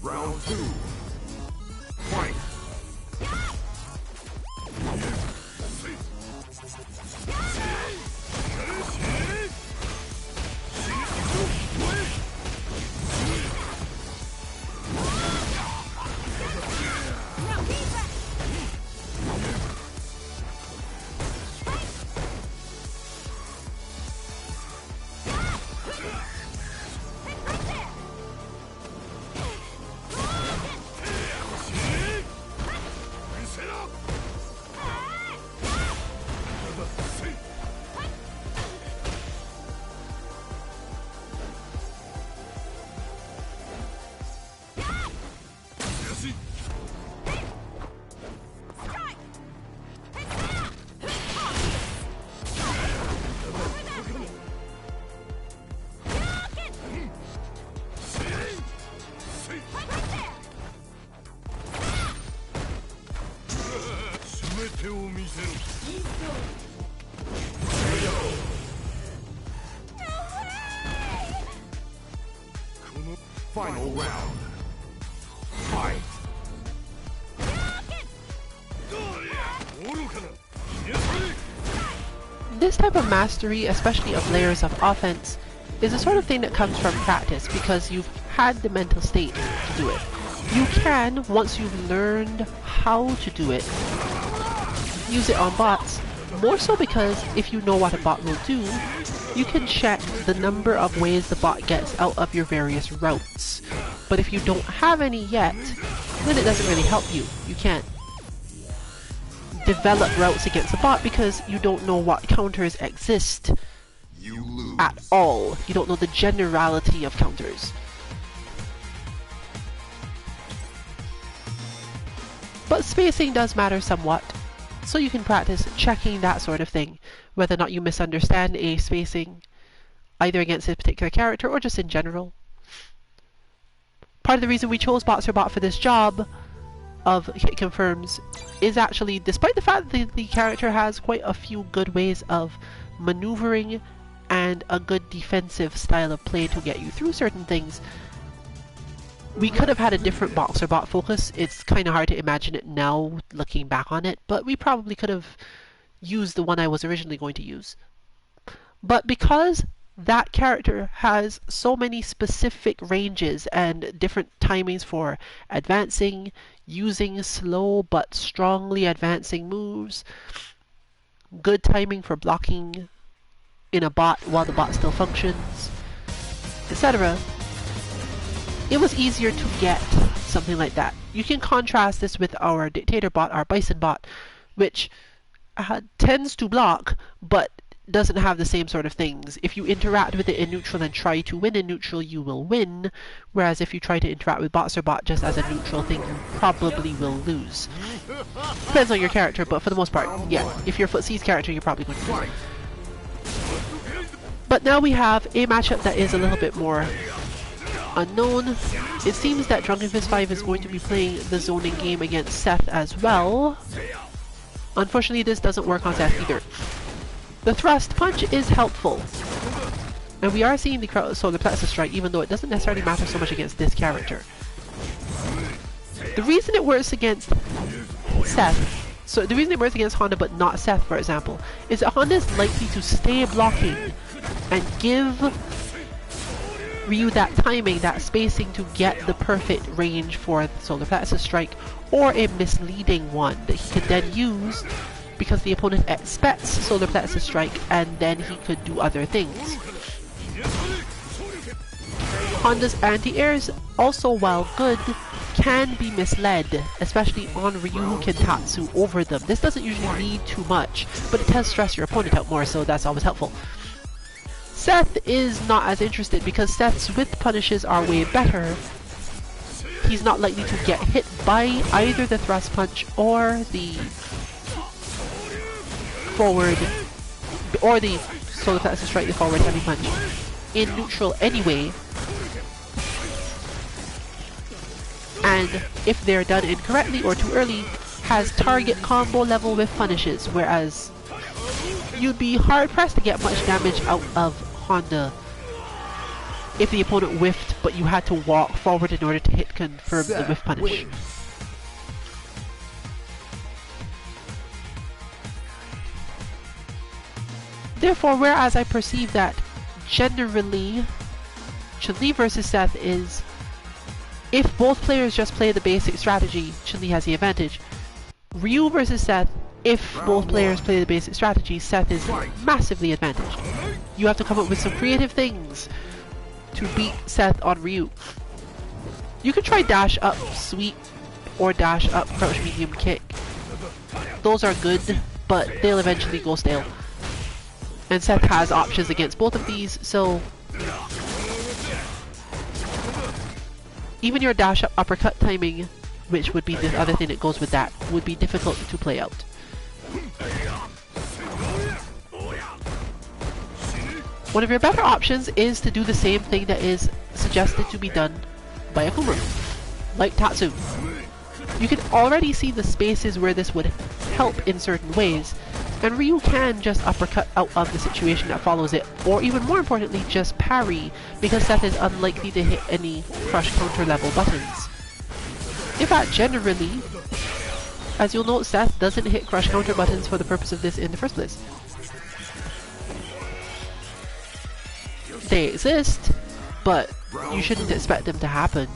Round 2. Fight. Final round. Fight. This type of mastery, especially of layers of offense, is the sort of thing that comes from practice because you've had the mental state to do it. You can, once you've learned how to do it, use it on bots, more so because if you know what a bot will do, you can check the number of ways the bot gets out of your various routes. But if you don't have any yet, then it doesn't really help you. You can't develop routes against a bot because you don't know what counters exist at all. You don't know the generality of counters. But spacing does matter somewhat, so you can practice checking that sort of thing, whether or not you misunderstand a spacing, either against a particular character or just in general. Part of the reason we chose Boxer Bot for this job of hit confirms is actually, despite the fact that the character has quite a few good ways of maneuvering and a good defensive style of play to get you through certain things, we could have had a different Boxer Bot focus. It's kind of hard to imagine it now looking back on it, but we probably could have used the one I was originally going to use. But because that character has so many specific ranges and different timings for advancing, using slow but strongly advancing moves, good timing for blocking in a bot while the bot still functions, etc., it was easier to get something like that. You can contrast this with our Dictator bot, our Bison bot, which tends to block, but doesn't have the same sort of things. If you interact with it in neutral and try to win in neutral, you will win, whereas if you try to interact with Boxer Bot just as a neutral thing, you probably will lose. Depends on your character, but for the most part, yeah, if you're Footsy's character, you're probably going to lose. But now we have a matchup that is a little bit more unknown. It seems that Drunken Fist 5 is going to be playing the zoning game against Seth as well. Unfortunately, this doesn't work on Seth either. The thrust punch is helpful, and we are seeing the Solar Plexus Strike, even though it doesn't necessarily matter so much against this character. The reason it works against Seth, so the reason it works against Honda but not Seth, for example, is that Honda is likely to stay blocking and give Ryu that timing, that spacing to get the perfect range for the Solar Plexus Strike, or a misleading one that he could then use because the opponent expects Solar Plexus Strike and then he could do other things. Honda's anti-airs, also while good, can be misled, especially on Ryu Kintatsu over them. This doesn't usually need too much, but it does stress your opponent out more, so that's always helpful. Seth is not as interested because Seth's width punishes are way better. He's not likely to get hit by either the thrust punch or the forward, or the solar plexus strike, the forward heavy punch in neutral anyway. And if they're done incorrectly or too early, has target combo level with punishes, whereas you'd be hard pressed to get much damage out of Honda if the opponent whiffed, but you had to walk forward in order to hit confirm the whiff punish. Therefore, whereas I perceive that generally Chun-Li versus Seth is, if both players just play the basic strategy, Chun-Li has the advantage. Ryu versus Seth, if both players play the basic strategy, Seth is massively advantaged. You have to come up with some creative things to beat Seth on Ryu. You can try dash up sweep or dash up crouch medium kick. Those are good, but they'll eventually go stale. And Seth has options against both of these, so even your dash up uppercut timing, which would be the other thing that goes with that, would be difficult to play out. One of your better options is to do the same thing that is suggested to be done by Akuma, like Tatsu. You can already see the spaces where this would help in certain ways, and Ryu can just uppercut out of the situation that follows it, or even more importantly, just parry, because Seth is unlikely to hit any crush counter level buttons. In fact, generally, as you'll note, Seth doesn't hit crush counter buttons for the purpose of this in the first place. They exist, but you shouldn't expect them to happen.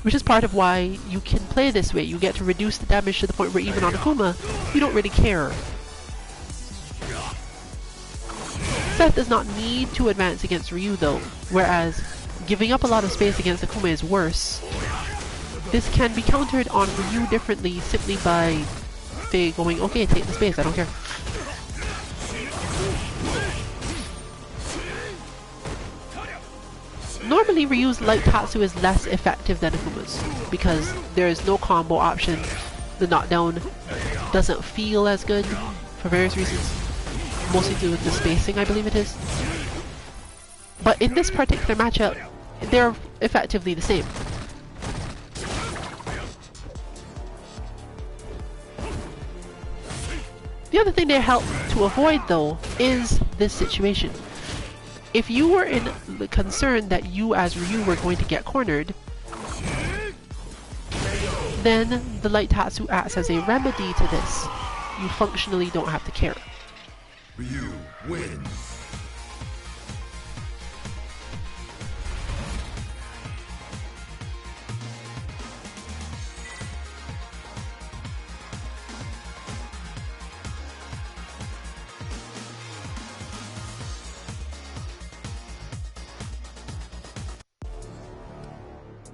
Which is part of why you can play this way. You get to reduce the damage to the point where even on Akuma, you don't really care. Seth does not need to advance against Ryu though, whereas giving up a lot of space against Akuma is worse. This can be countered on Ryu differently simply by, say, going, okay, take the space, I don't care. Normally Ryu's light Tatsu is less effective than Akuma's, because there is no combo option. The knockdown doesn't feel as good for various reasons, mostly due to the spacing, I believe it is. But in this particular matchup, they're effectively the same. The other thing they help to avoid though is this situation. If you were in the concern that you as Ryu were going to get cornered, then the light Tatsu acts as a remedy to this. You functionally don't have to care. Ryu wins.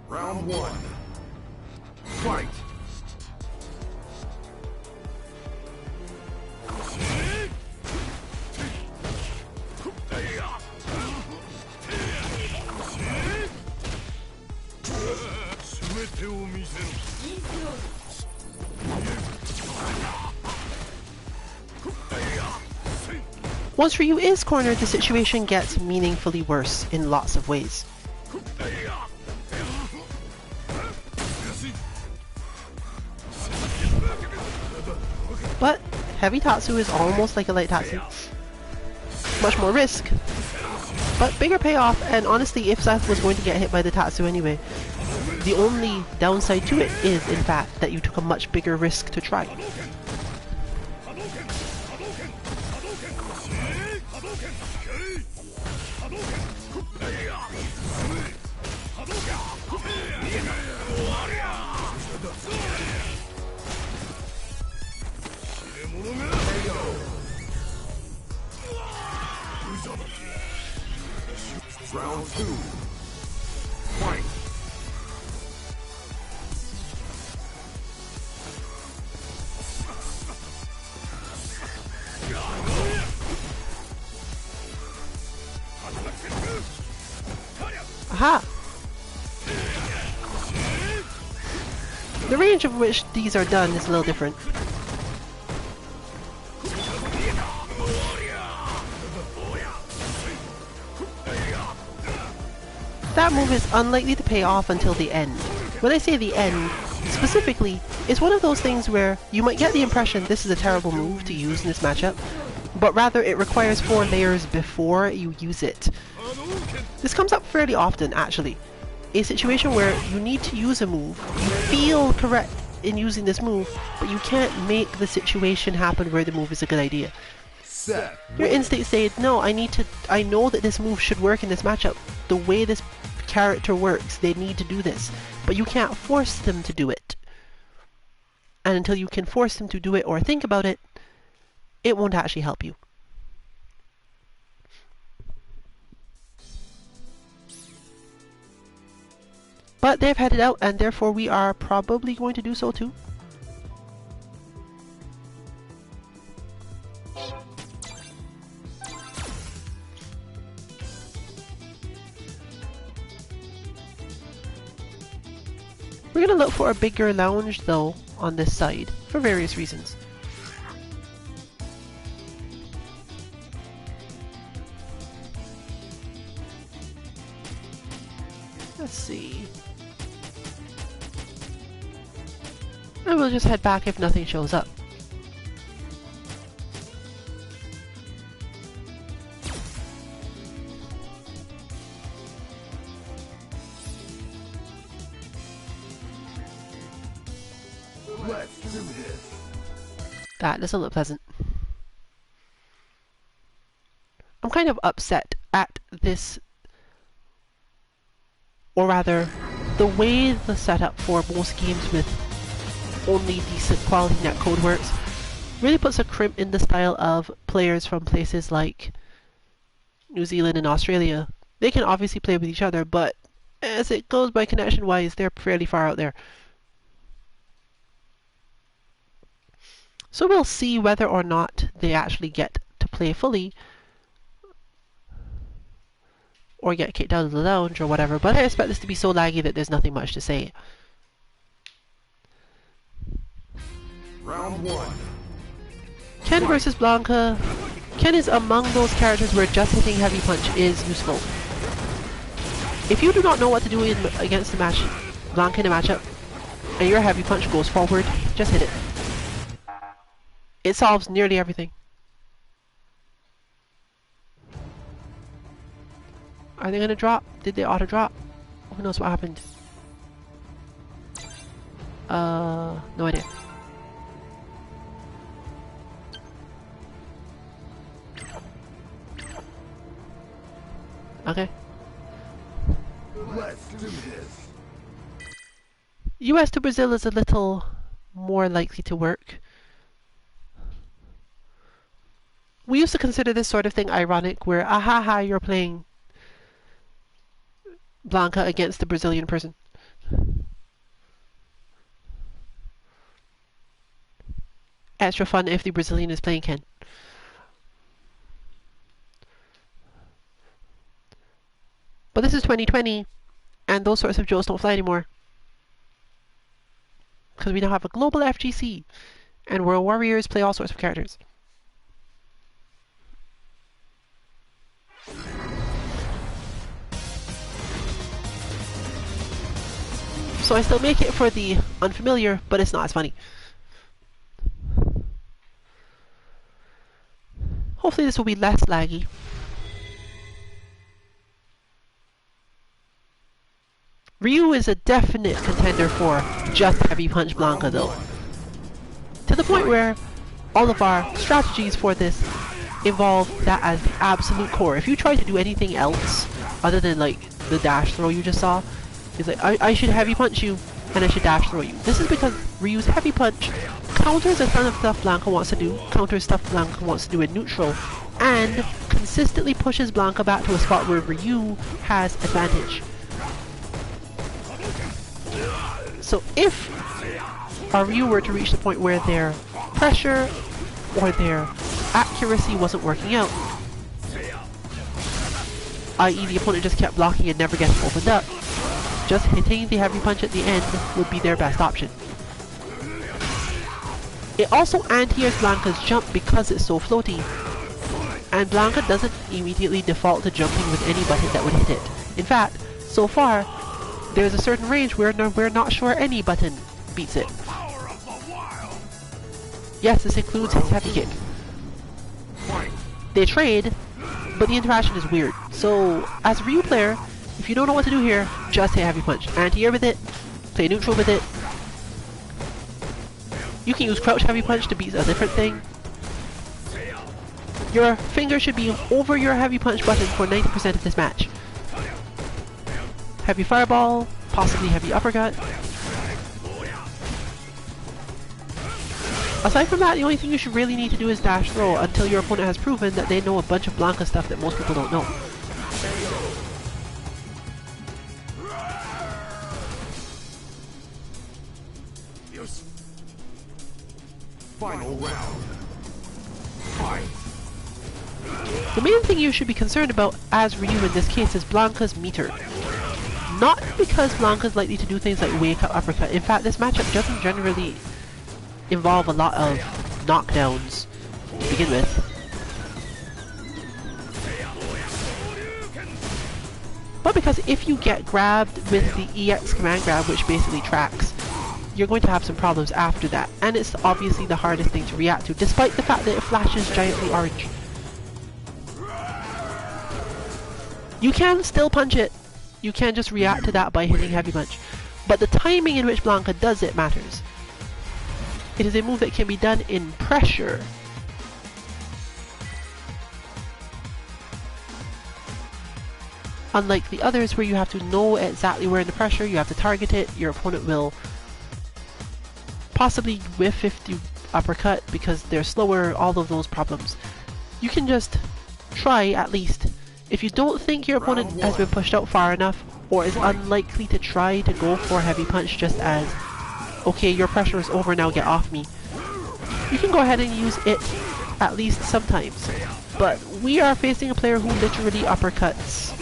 Round one. Fight! Once Ryu is cornered, the situation gets meaningfully worse in lots of ways. But heavy Tatsu is almost like a light Tatsu. Much more risk, but bigger payoff, and honestly, if Seth was going to get hit by the Tatsu anyway, the only downside to it is, in fact, that you took a much bigger risk to try. Round two. Aha! The range of which these are done is a little different. That move is unlikely to pay off until the end. When I say the end, specifically, it's one of those things where you might get the impression this is a terrible move to use in this matchup, but rather it requires 4 layers before you use it. This comes up fairly often, actually. A situation where you need to use a move, you feel correct in using this move, but you can't make the situation happen where the move is a good idea. Set. Your instincts say, no, I know that this move should work in this matchup. The way this character works, they need to do this. But you can't force them to do it. And until you can force them to do it or think about it, it won't actually help you. But they've headed out, and therefore we are probably going to do so too. We're going to look for a bigger lounge though on this side, for various reasons. Let's see. And we'll just head back if nothing shows up. Let's do this. That doesn't look pleasant. I'm kind of upset at this, or rather, the way the setup for most games with only decent quality netcode works really puts a crimp in the style of players from places like New Zealand and Australia. They can obviously play with each other, but as it goes by connection-wise, they're fairly far out there. So we'll see whether or not they actually get to play fully or get kicked out of the lounge or whatever, but I expect this to be so laggy that there's nothing much to say. Round 1. Ken versus Blanka. Ken is among those characters where just hitting heavy punch is useful. If you do not know what to do against the match, Blanka in a matchup, and your heavy punch goes forward, just hit it. It solves nearly everything. Are they gonna drop? Did they auto drop? Who knows what happened? No idea. Okay. Let's do this. US to Brazil is a little more likely to work. We used to consider this sort of thing ironic, where ahaha, you're playing Blanka against the Brazilian person. Extra fun if the Brazilian is playing Ken. But this is 2020, and those sorts of jokes don't fly anymore. Because we now have a global FGC, and World Warriors play all sorts of characters. So I still make it for the unfamiliar, but it's not as funny. Hopefully this will be less laggy. Ryu is a definite contender for just heavy punch Blanka though. To the point where all of our strategies for this involve that as the absolute core. If you try to do anything else other than like the dash throw you just saw, it's like I should heavy punch you and I should dash throw you. This is because Ryu's heavy punch counters a ton of stuff Blanka wants to do, counters stuff Blanka wants to do in neutral, and consistently pushes Blanka back to a spot where Ryu has advantage. So if our Ryu were to reach the point where their pressure or their accuracy wasn't working out, i.e. the opponent just kept blocking and never getting opened up, just hitting the heavy punch at the end would be their best option. It also anti-airs Blanka's jump because it's so floaty, and Blanka doesn't immediately default to jumping with any button that would hit it. In fact, so far, there's a certain range where we're not sure any button beats it. Yes, this includes his heavy kick. They trade, but the interaction is weird. So, as a Ryu player, if you don't know what to do here, just hit heavy punch. Anti-air with it, play neutral with it. You can use crouch heavy punch to beat a different thing. Your finger should be over your heavy punch button for 90% of this match. Heavy fireball, possibly heavy uppercut. Aside from that, the only thing you should really need to do is dash throw until your opponent has proven that they know a bunch of Blanka stuff that most people don't know. Final round. Fight. The main thing you should be concerned about as Ryu in this case is Blanka's meter. Not because Blanka's likely to do things like wake up uppercut. In fact, this matchup doesn't generally involve a lot of knockdowns to begin with. But because if you get grabbed with the EX command grab, which basically tracks, you're going to have some problems after that, and it's obviously the hardest thing to react to, despite the fact that it flashes giantly orange. You can still punch it, you can just react to that by hitting heavy punch, but the timing in which Blanka does it matters. It is a move that can be done in pressure. Unlike the others where you have to know exactly where in the pressure, you have to target it, your opponent will possibly whiff if you uppercut because they're slower, all of those problems. You can just try at least. If you don't think your opponent has been pushed out far enough or is unlikely to try to go for heavy punch just as, okay, your pressure is over, now get off me, you can go ahead and use it at least sometimes. But we are facing a player who literally uppercuts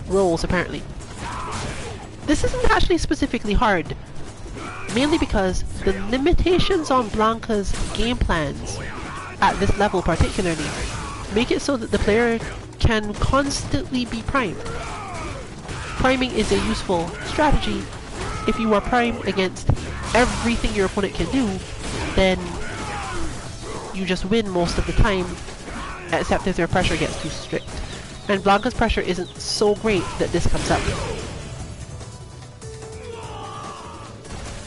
rolls apparently. This isn't actually specifically hard, mainly because the limitations on Blanka's game plans, at this level particularly, make it so that the player can constantly be primed. Priming is a useful strategy. If you are primed against everything your opponent can do, then you just win most of the time, except if their pressure gets too strict. And Blanka's pressure isn't so great that this comes up.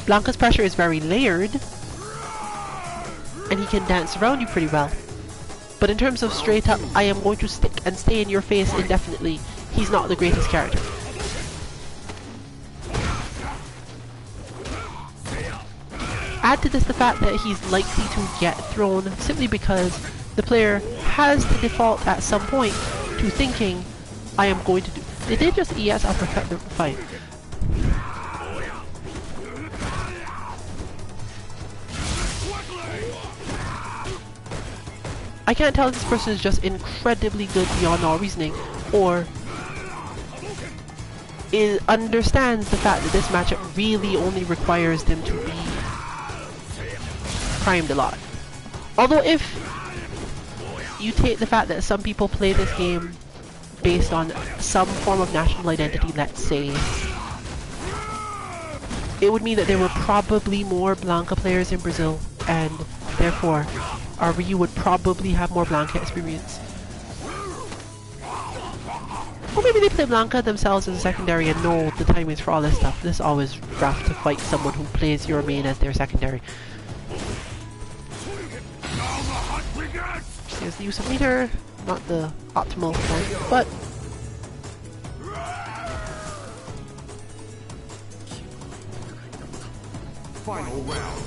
Blanka's pressure is very layered, and he can dance around you pretty well. But in terms of straight up, I am going to stick and stay in your face indefinitely, he's not the greatest character. Add to this the fact that he's likely to get thrown simply because the player has to default at some point to thinking, I am going to do... Did they just ES uppercut the fight? I can't tell if this person is just incredibly good beyond all reasoning, or understands the fact that this matchup really only requires them to be primed a lot. Although if you take the fact that some people play this game based on some form of national identity, let's say, it would mean that there were probably more Blanka players in Brazil, and therefore our Ryu would probably have more Blanka experience. Or maybe they play Blanka themselves as a secondary and know the timings for all this stuff. This is always rough to fight someone who plays your main as their secondary. Here's the use of meter, not the optimal one, but Final round.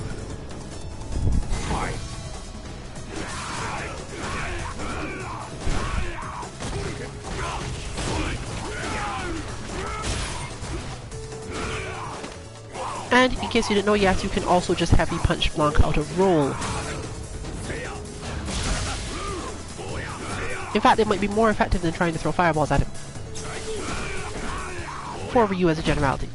Fight. and in case you didn't know yet, you can also just heavy punch Blanka out of roll. In fact, it might be more effective than trying to throw fireballs at him. For Ryu as a generality.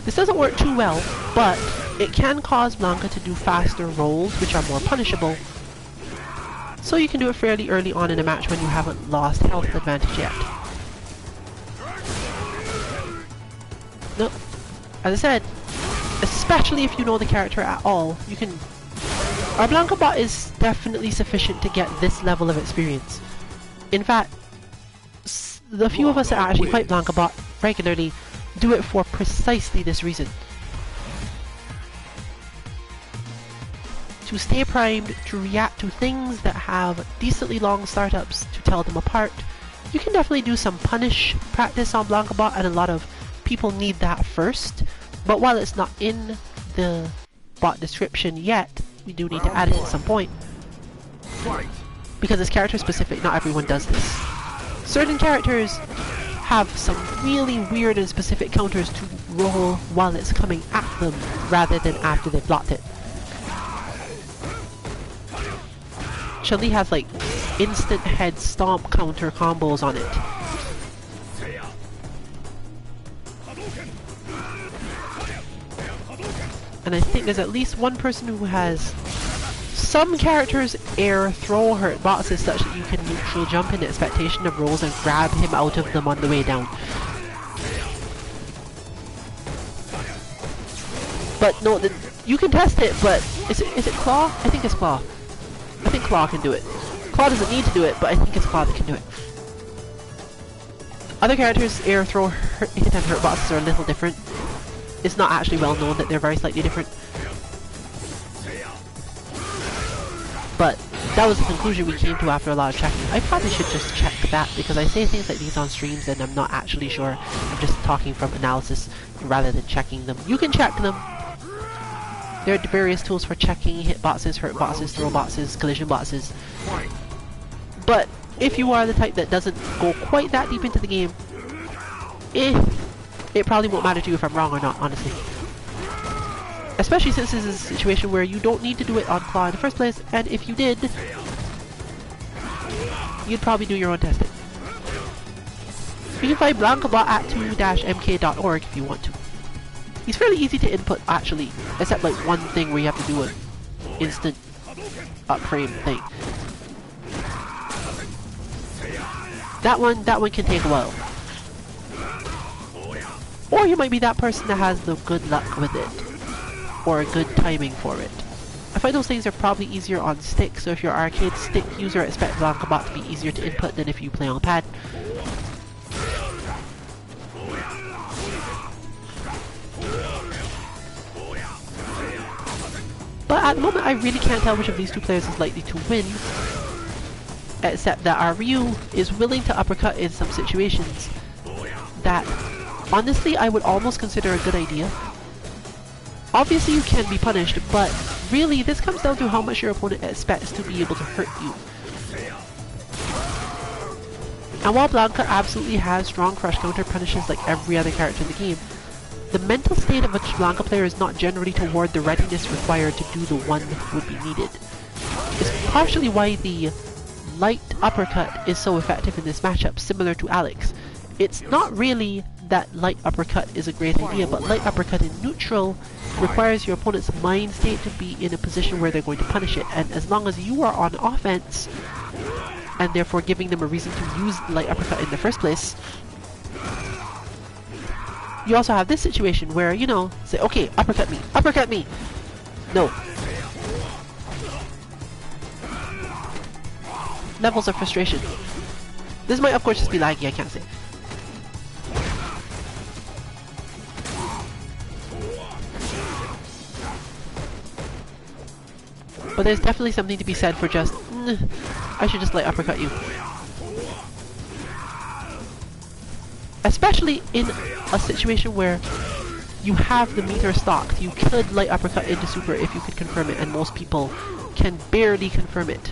This doesn't work too well, but it can cause Blanka to do faster rolls, which are more punishable. So you can do it fairly early on in a match when you haven't lost health advantage yet. No, as I said, especially if you know the character at all, you can... Our Blanka bot is definitely sufficient to get this level of experience. In fact, the few of us that actually fight Blanka bot regularly do it for precisely this reason. To stay primed, to react to things that have decently long startups to tell them apart. You can definitely do some punish practice on Blanka bot, and a lot of people need that first. But while it's not in the bot description yet, we do need to add it at some point. Because it's character specific, not everyone does this. Certain characters have some really weird and specific counters to roll while it's coming at them, rather than after they've blocked it. Chun-Li has like instant head stomp counter combos on it. And I think there's at least one person who has some characters air throw hurt boxes such that you can neutral jump in expectation of rolls and grab him out of them on the way down. But no, you can test it, but is it Claw? I think it's Claw. I think Claw can do it. Claw doesn't need to do it, but I think it's Claw that can do it. Other characters' air throw hit and hurt boxes are a little different. It's not actually well known that they're very slightly different. But that was the conclusion we came to after a lot of checking. I probably should just check that, because I say things like these on streams and I'm not actually sure. I'm just talking from analysis rather than checking them. You can check them. There are various tools for checking hit boxes, hurt boxes, throw boxes, collision boxes. But if you are the type that doesn't go quite that deep into the game, it probably won't matter to you if I'm wrong or not, honestly. Especially since this is a situation where you don't need to do it on Claw in the first place, and if you did, you'd probably do your own testing. You can find Blanka bot at 2-mk.org if you want to. He's fairly easy to input, actually, except like one thing where you have to do an instant upframe thing. That one can take a while. Or you might be that person that has the good luck with it, or a good timing for it. I find those things are probably easier on stick, so if you're an arcade stick user, expect Blanka bot to be easier to input than if you play on pad. But at the moment I really can't tell which of these two players is likely to win, except that our Ryu is willing to uppercut in some situations that honestly I would almost consider a good idea. Obviously you can be punished, but really this comes down to how much your opponent expects to be able to hurt you. And while Blanka absolutely has strong crush counter punishes like every other character in the game, the mental state of a Blanka player is not generally toward the readiness required to do the one that would be needed. It's partially why the light uppercut is so effective in this matchup, similar to Alex. It's not really that light uppercut is a great idea, but light uppercut in neutral requires your opponent's mind state to be in a position where they're going to punish it, and as long as you are on offense, and therefore giving them a reason to use light uppercut in the first place, you also have this situation where, you know, say, okay, uppercut me, uppercut me! No. Levels of frustration. This might of course just be laggy, I can't say. But there's definitely something to be said for just, I should just light uppercut you. Especially in a situation where you have the meter stocked, you could light uppercut into super if you could confirm it, and most people can barely confirm it.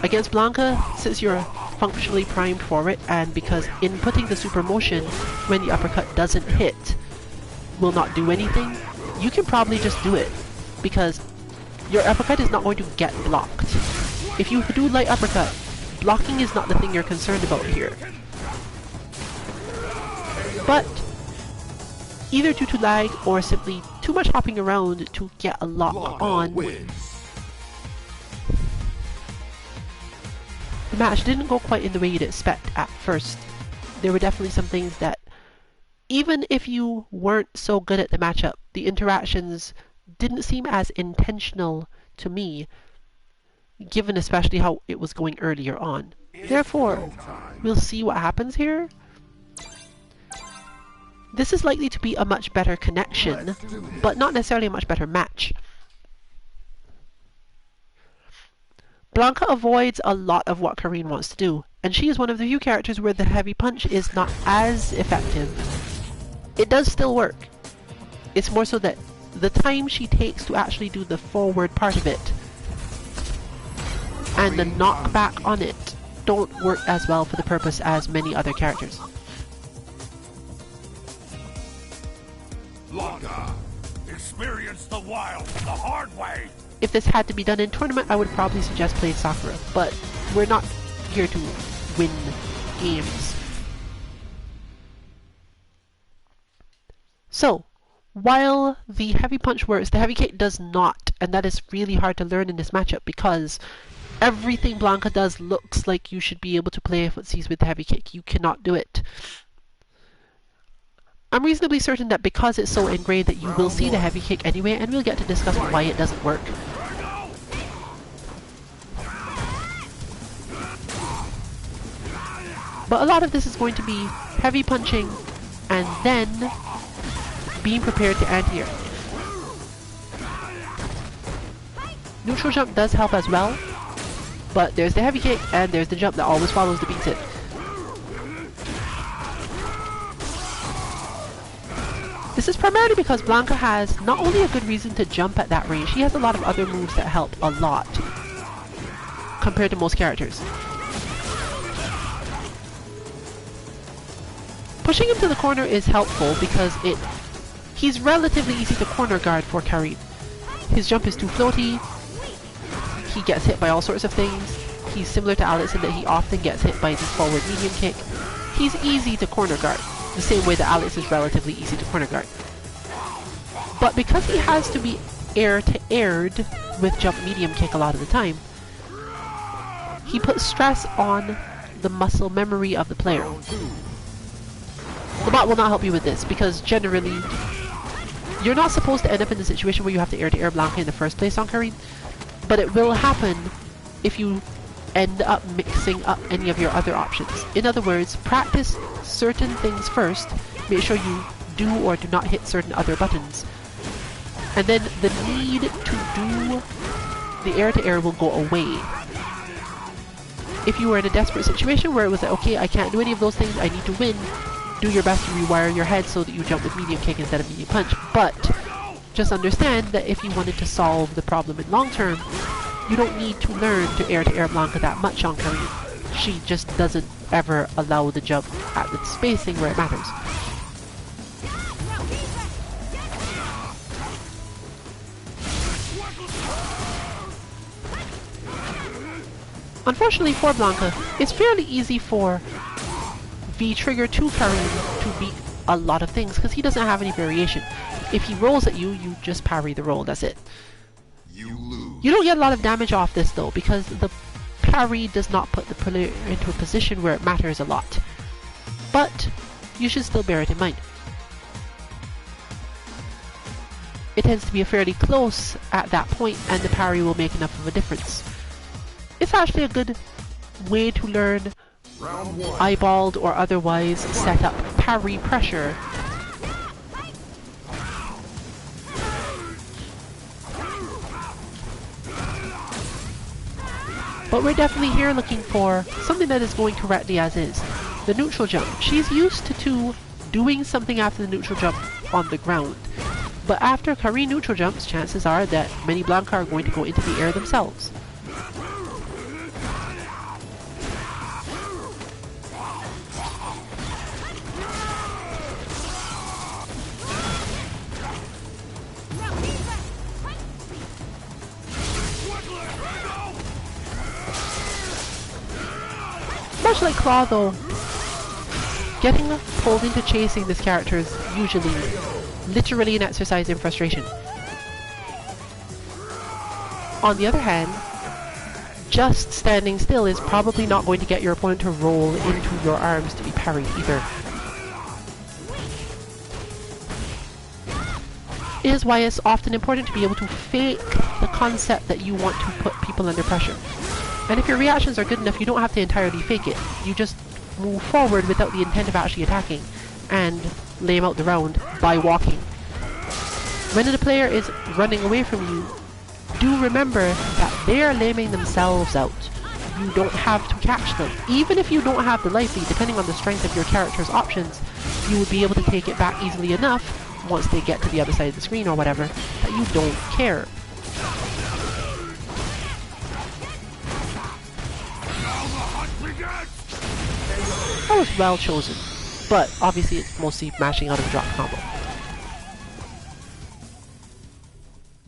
Against Blanka, since you're functionally primed for it, and because inputting the super motion when the uppercut doesn't hit will not do anything, you can probably just do it. because your uppercut is not going to get blocked. If you do light uppercut, blocking is not the thing you're concerned about here. But either due to lag or simply too much hopping around to get a lock on, the match didn't go quite in the way you'd expect at first. There were definitely some things that, even if you weren't so good at the matchup, the interactions didn't seem as intentional to me, given especially how it was going earlier on. Therefore, we'll see what happens here. This is likely to be a much better connection, but not necessarily a much better match. Blanka avoids a lot of what Karin wants to do, and she is one of the few characters where the heavy punch is not as effective. It does still work. It's more so that the time she takes to actually do the forward part of it and the knockback on it don't work as well for the purpose as many other characters. Blanka, experience the wild the hard way. If this had to be done in tournament, I would probably suggest playing Sakura, but we're not here to win games. So, while the heavy punch works, the heavy kick does not, and that is really hard to learn in this matchup because everything Blanka does looks like you should be able to play footsies with the heavy kick. You cannot do it. I'm reasonably certain that because it's so ingrained that you will see the heavy kick anyway, and we'll get to discuss why it doesn't work. But a lot of this is going to be heavy punching and then being prepared to anti-air. Neutral jump does help as well, but there's the heavy kick and there's the jump that always follows the beat hit. This is primarily because Blanka has not only a good reason to jump at that range, she has a lot of other moves that help a lot compared to most characters. Pushing him to the corner is helpful because he's relatively easy to corner guard for Karin. His jump is too floaty, he gets hit by all sorts of things, he's similar to Alex in that he often gets hit by the forward medium kick. He's easy to corner guard, the same way that Alex is relatively easy to corner guard. But because he has to be air-to-aired with jump medium kick a lot of the time, he puts stress on the muscle memory of the player. The bot will not help you with this, because generally, you're not supposed to end up in the situation where you have to air-to-air Blanka in the first place on Karin, but it will happen if you end up mixing up any of your other options. In other words, practice certain things first, make sure you do or do not hit certain other buttons, and then the need to do the air-to-air will go away. If you were in a desperate situation where it was like, okay, I can't do any of those things, I need to win, do your best to rewire your head so that you jump with medium kick instead of medium punch. But just understand that if you wanted to solve the problem in long term, you don't need to learn to air-to-air Blanka that much on Karin. She just doesn't ever allow the jump at the spacing where it matters. Unfortunately for Blanka, it's fairly easy for V-Trigger to Karin to beat a lot of things because he doesn't have any variation. If he rolls at you, you just parry the roll, that's it. You lose. You don't get a lot of damage off this though, because the parry does not put the player into a position where it matters a lot. But you should still bear it in mind. It tends to be fairly close at that point, and the parry will make enough of a difference. It's actually a good way to learn Round one. eyeballed or otherwise set up parry pressure. But we're definitely here looking for something that is going correctly as is. The neutral jump. She's used to doing something after the neutral jump on the ground. But after Karin neutral jumps, chances are that many Blanka are going to go into the air themselves. much like Claw though, getting pulled into chasing this character is usually literally an exercise in frustration. On the other hand, just standing still is probably not going to get your opponent to roll into your arms to be parried either. Is why it's often important to be able to fake the concept that you want to put people under pressure. And if your reactions are good enough, you don't have to entirely fake it. You just move forward without the intent of actually attacking and lame out the round by walking. When the player is running away from you, do remember that they are laming themselves out. You don't have to catch them. Even if you don't have the life lead, depending on the strength of your character's options, you would be able to take it back easily enough once they get to the other side of the screen or whatever, that you don't care. That was well chosen, but obviously it's mostly mashing out of drop combo.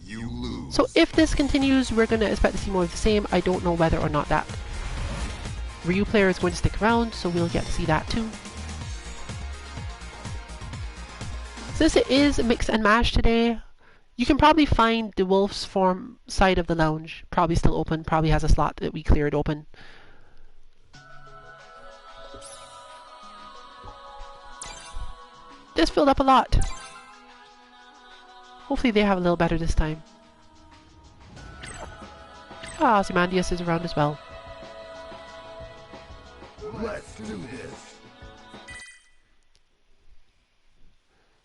You lose. So if this continues, we're going to expect to see more of the same. I don't know whether or not that Ryu player is going to stick around, so we'll get to see that too. Since it is mix and match today, you can probably find the Wolf's Form side of the lounge. Probably still open, probably has a slot that we cleared open. This filled up a lot. Hopefully they have a little better this time. Ah, Ozymandias is around as well. Let's do this.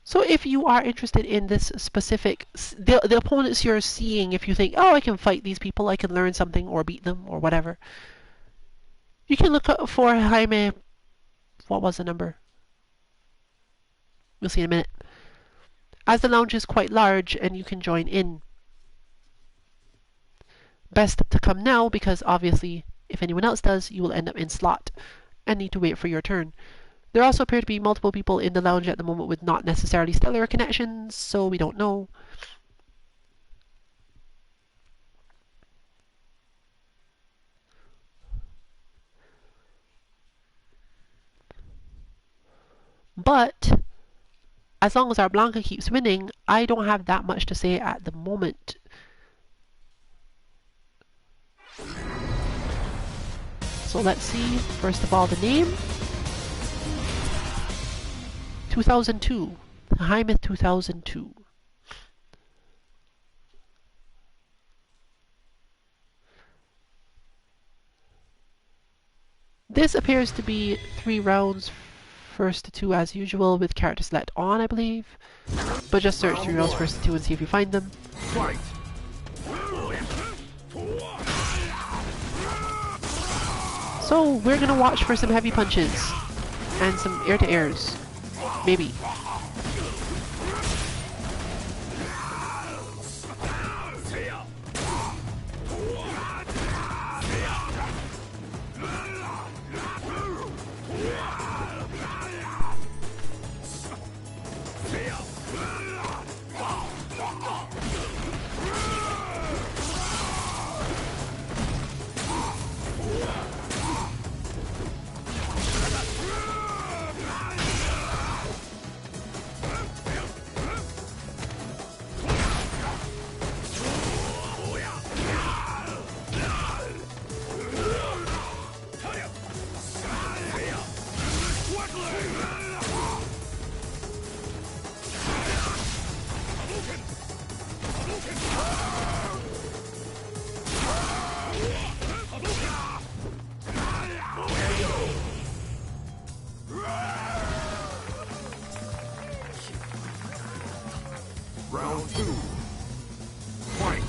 So if you are interested in this specific, the opponents you're seeing, if you think, oh, I can fight these people, I can learn something or beat them or whatever, you can look up for Jaime, what was the number? We'll see in a minute. As the lounge is quite large and you can join in. Best to come now because obviously if anyone else does, you will end up in slot and need to wait for your turn. There also appear to be multiple people in the lounge at the moment with not necessarily stellar connections, so we don't know. But as long as our Blanca keeps winning, I don't have that much to say at the moment. So let's see, first of all, the name. 2002. Jaime 2002. This appears to be 3 rounds, first to 2 as usual, with character select on, I believe. But just search 3 rounds first to 2 and see if you find them. Fight. So we're gonna watch for some heavy punches and some air-to-airs. Maybe. Round 2. Fight.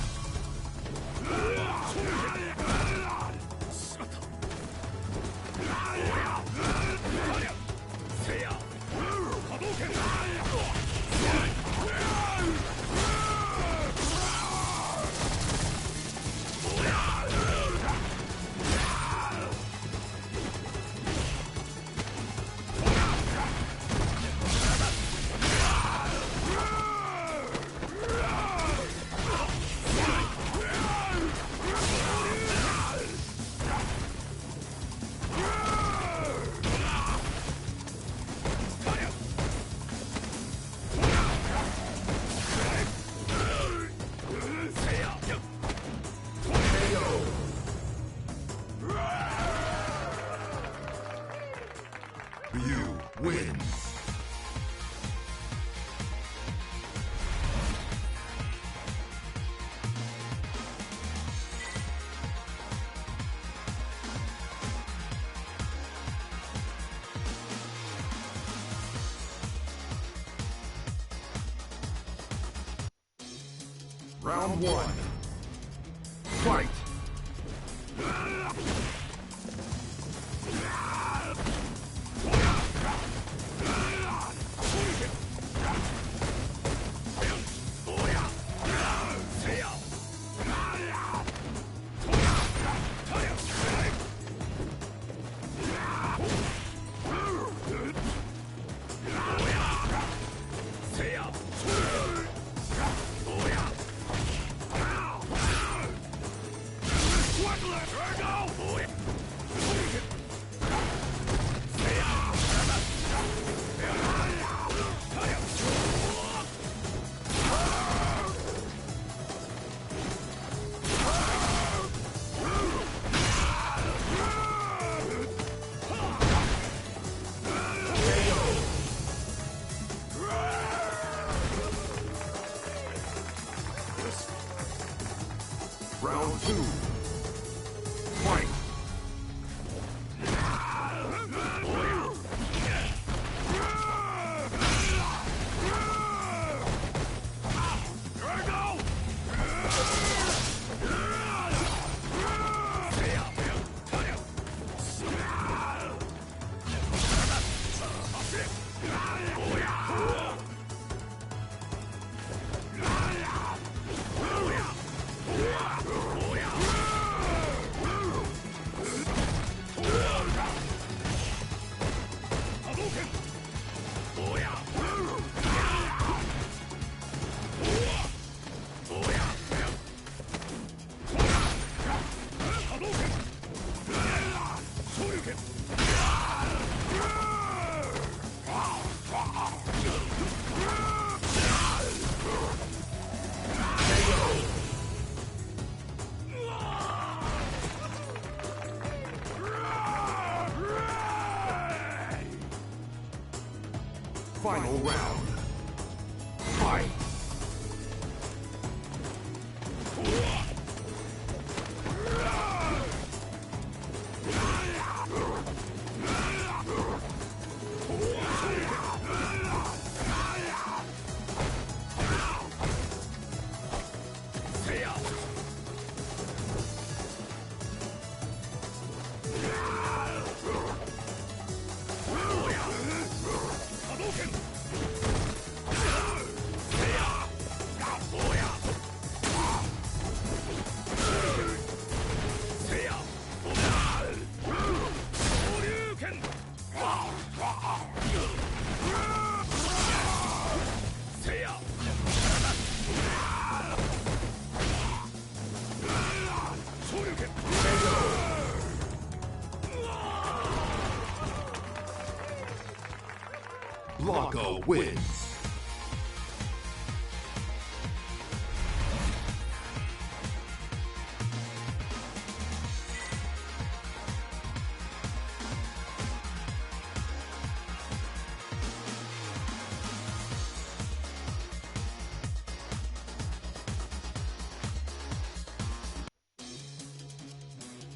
Round one. Fight! Round two. Fight! Final round. Fight! Blanca wins.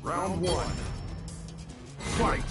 Round one. Fight!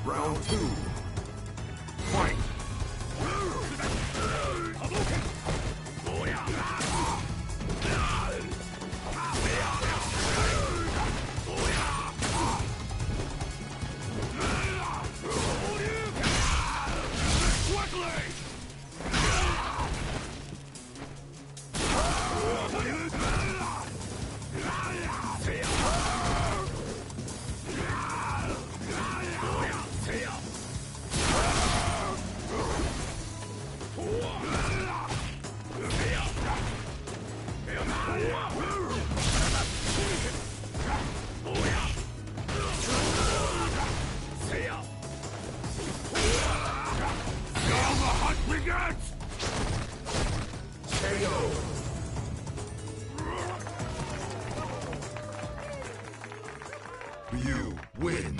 Round 2. Fight! You win.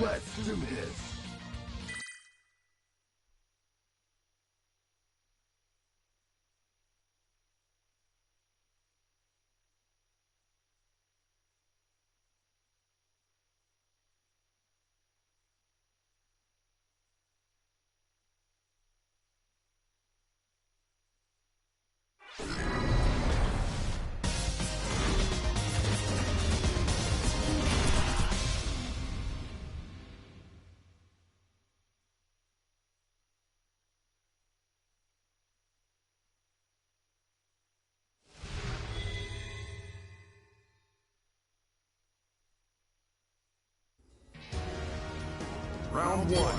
Let's do this. Round 1.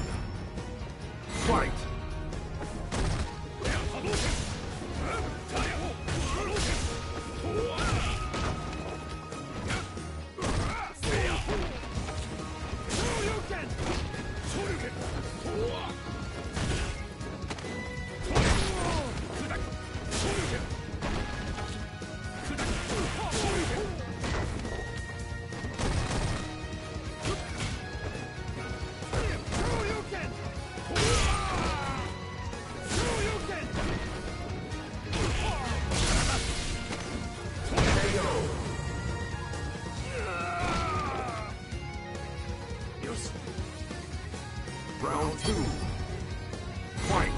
Fight! Round 2. Fight!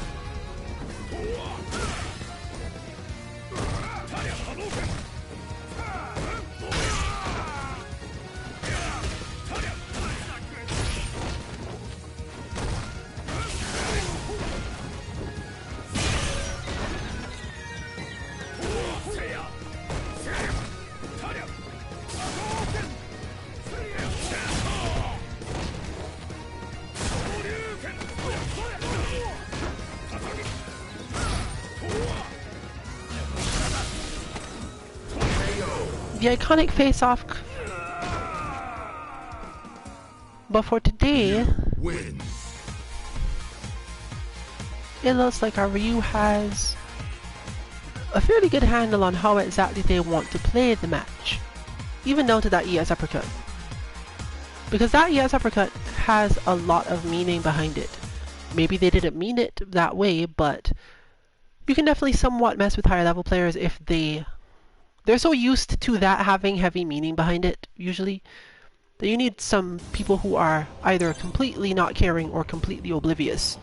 The iconic face-off. But for today, Win. it looks like our Ryu has a fairly good handle on how exactly they want to play the match, even down to that ES uppercut. Because that ES uppercut has a lot of meaning behind it. Maybe they didn't mean it that way, but you can definitely somewhat mess with higher level players if they're so used to that having heavy meaning behind it, usually, that you need some people who are either completely not caring or completely oblivious.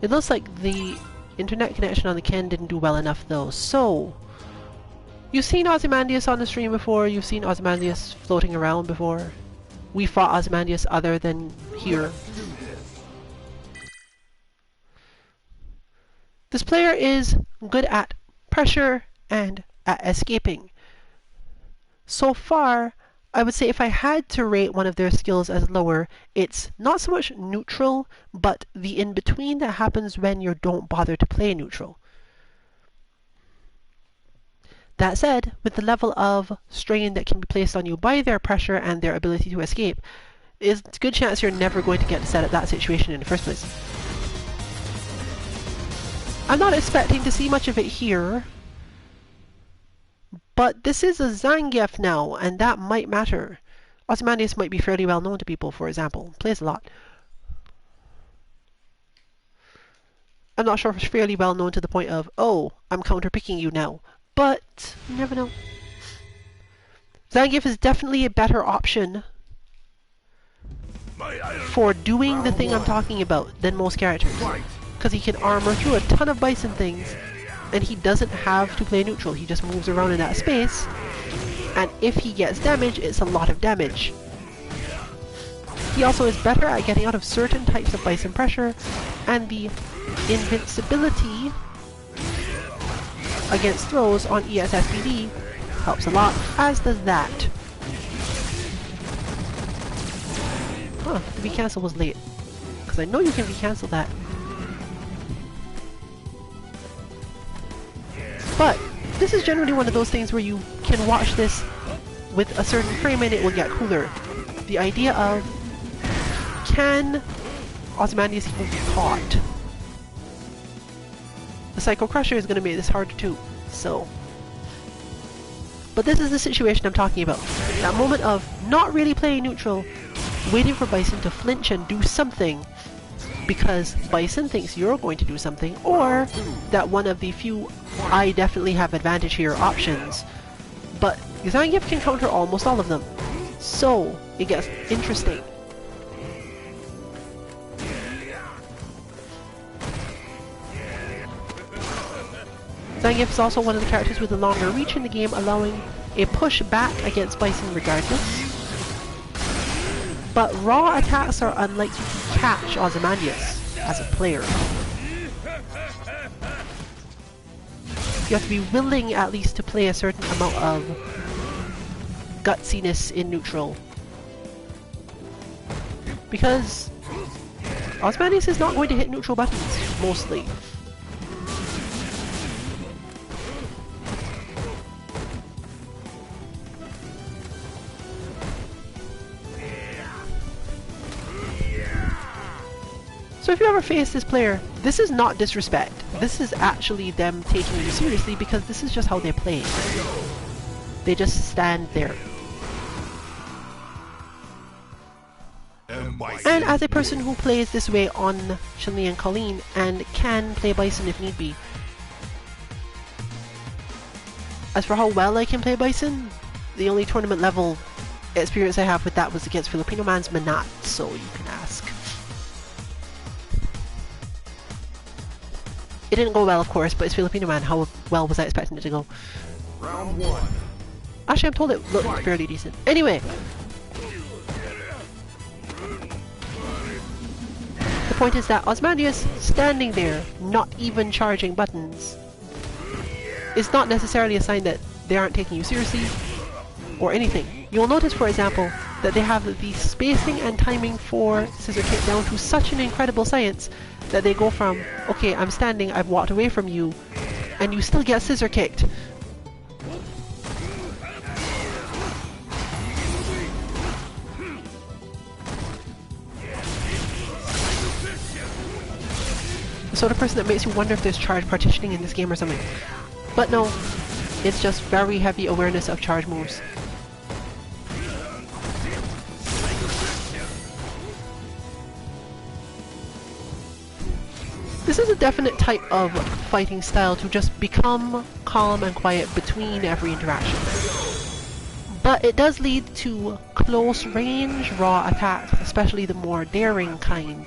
It looks like the internet connection on the Ken didn't do well enough though, so you've seen Ozymandias on the stream before, you've seen Ozymandias floating around before. We fought Ozymandias other than here. This player is good at pressure and at escaping. So far, I would say if I had to rate one of their skills as lower, it's not so much neutral, but the in-between that happens when you don't bother to play neutral. That said, with the level of strain that can be placed on you by their pressure and their ability to escape, it's a good chance you're never going to get to set up that situation in the first place. I'm not expecting to see much of it here, but this is a Zangief now, and that might matter. Ozymandias might be fairly well known to people, for example. Plays a lot. I'm not sure if it's fairly well known to the point of, oh, I'm counter-picking you now. But, you never know. Zangief is definitely a better option for doing the thing I'm talking about than most characters. Because he can armor through a ton of Bison things, and he doesn't have to play neutral. He just moves around in that space, and if he gets damage, it's a lot of damage. He also is better at getting out of certain types of Bison pressure, and the invincibility against throws on ESSBD helps a lot, as does that. Huh, the V-cancel was late. Because I know you can V-cancel that. But this is generally one of those things where you can watch this with a certain frame and it will get cooler. The idea of, can Ozymandias even be caught? The Psycho Crusher is going to make this harder too, so. But this is the situation I'm talking about. That moment of not really playing neutral, waiting for Bison to flinch and do something, because Bison thinks you're going to do something, or that one of the few I definitely have advantage here options. But Zangief can counter almost all of them, so it gets interesting. Zangief is also one of the characters with a longer reach in the game, allowing a push back against Bison regardless. But raw attacks are unlikely to catch Ozymandias as a player. You have to be willing at least to play a certain amount of gutsiness in neutral. Because Ozymandias is not going to hit neutral buttons, mostly. So if you ever face this player, this is not disrespect. This is actually them taking you seriously because this is just how they play. They just stand there. And as a person who plays this way on Chun-Li and Colleen and can play Bison if need be. As for how well I can play Bison, the only tournament level experience I have with that was against Filipino Man's Manat, so you can ask. It didn't go well, of course, but it's Filipino Man. How well was I expecting it to go? Round one. Actually, I'm told it looked fairly decent. Anyway. The point is that Ozymandias standing there, not even charging buttons, is not necessarily a sign that they aren't taking you seriously, or anything. You'll notice, for example, that they have the spacing and timing for Scissor Kick down to such an incredible science that they go from, okay, I'm standing, I've walked away from you, and you still get Scissor Kicked. The sort of person that makes you wonder if there's charge partitioning in this game or something. But no, it's just very heavy awareness of charge moves. This is a definite type of fighting style to just become calm and quiet between every interaction. But it does lead to close range raw attacks, especially the more daring kind,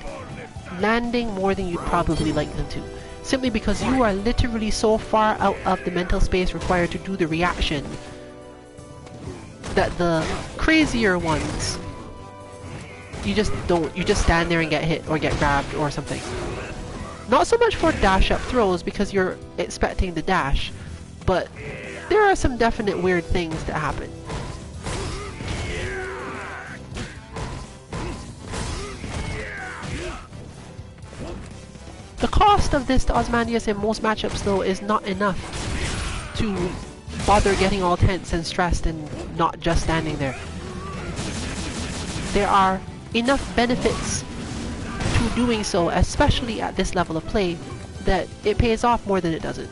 landing more than you'd probably like them to. Simply because you are literally so far out of the mental space required to do the reaction that the crazier ones, you just stand there and get hit or get grabbed or something. Not so much for dash up throws because you're expecting the dash, but there are some definite weird things that happen. The cost of this to Ozymandias in most matchups though is not enough to bother getting all tense and stressed and not just standing there. There are enough benefits to doing so, especially at this level of play, that it pays off more than it doesn't.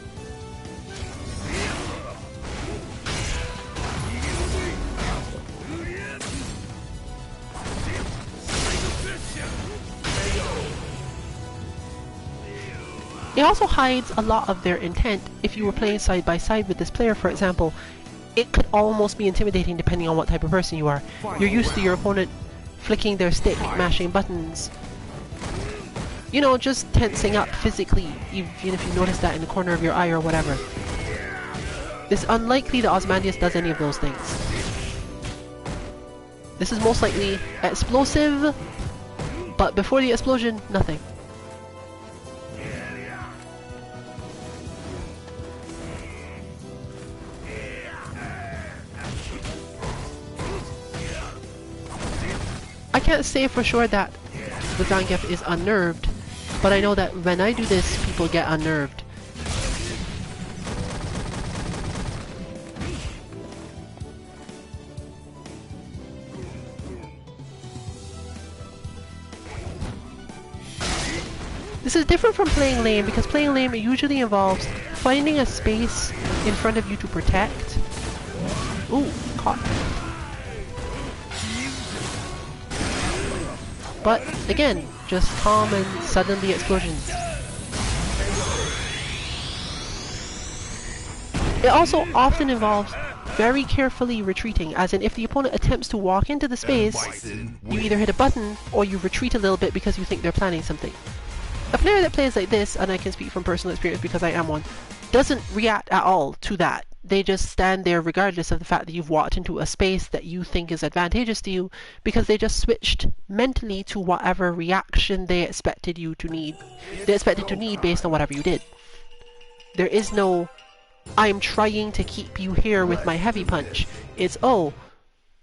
It also hides a lot of their intent. If you were playing side by side with this player, for example, it could almost be intimidating depending on what type of person you are. You're used to your opponent flicking their stick, mashing buttons, you know, just tensing up physically, even if you notice that in the corner of your eye or whatever. It's unlikely that Ozymandias does any of those things. This is most likely explosive, but before the explosion, nothing. I can't say for sure that the Zangief is unnerved, but I know that when I do this, people get unnerved. This is different from playing lane, because playing lane usually involves finding a space in front of you to protect. Ooh, caught. But again, just calm and suddenly explosions. It also often involves very carefully retreating, as in if the opponent attempts to walk into the space, you either hit a button or you retreat a little bit because you think they're planning something. A player that plays like this, and I can speak from personal experience because I am one, doesn't react at all to that. They just stand there regardless of the fact that you've walked into a space that you think is advantageous to you, because they just switched mentally to whatever reaction they expected you to need. They expected to need based on whatever you did. There is no, I'm trying to keep you here with my heavy punch. It's, oh,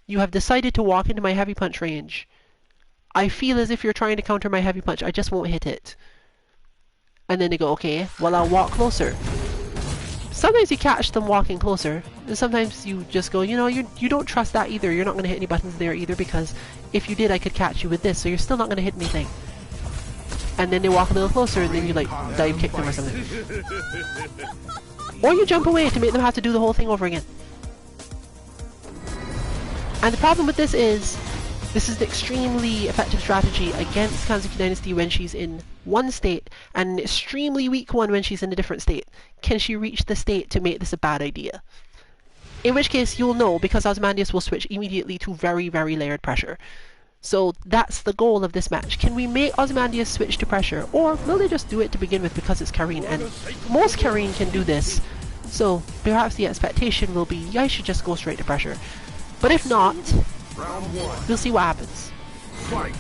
you have decided to walk into my heavy punch range. I feel as if you're trying to counter my heavy punch, I just won't hit it. And then they go, okay, well I'll walk closer. Sometimes you catch them walking closer, and sometimes you just go, you know, you don't trust that either. You're not going to hit any buttons there either, because if you did, I could catch you with this, so you're still not going to hit anything. And then they walk a little closer, and then you like dive kick them or something. Or you jump away to make them have to do the whole thing over again. And the problem with this is an extremely effective strategy against Kanzuki Dynasty when she's in one state, and an extremely weak one when she's in a different state. Can she reach the state to make this a bad idea? In which case you'll know, because Ozymandias will switch immediately to very, very layered pressure. So that's the goal of this match. Can we make Ozymandias switch to pressure, or will they just do it to begin with because it's Karin? And most Karin can do this, so perhaps the expectation will be, I should just go straight to pressure. But if not, we'll see what happens. Fight!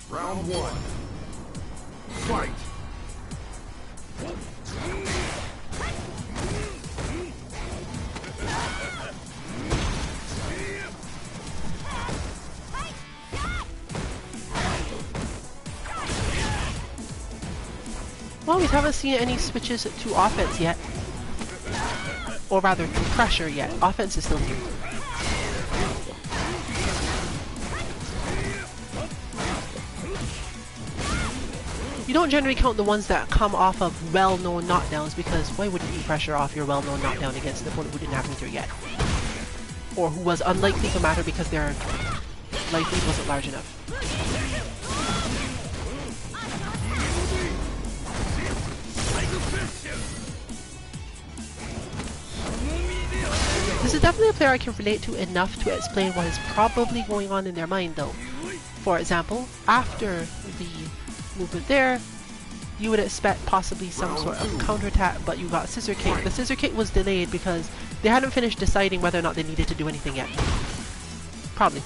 Round one. Fight! Well, we haven't seen any switches to offense yet. Or rather, to pressure yet. Offense is still new. You don't generally count the ones that come off of well-known knockdowns, because why wouldn't you pressure off your well-known knockdown against an opponent who didn't have meter yet? Or who was unlikely to matter because their life lead wasn't large enough. This is definitely a player I can relate to enough to explain what is probably going on in their mind though. For example, after the movement there, you would expect possibly some sort of counterattack, but you got scissor kick. The scissor kick was delayed because they hadn't finished deciding whether or not they needed to do anything yet. Probably.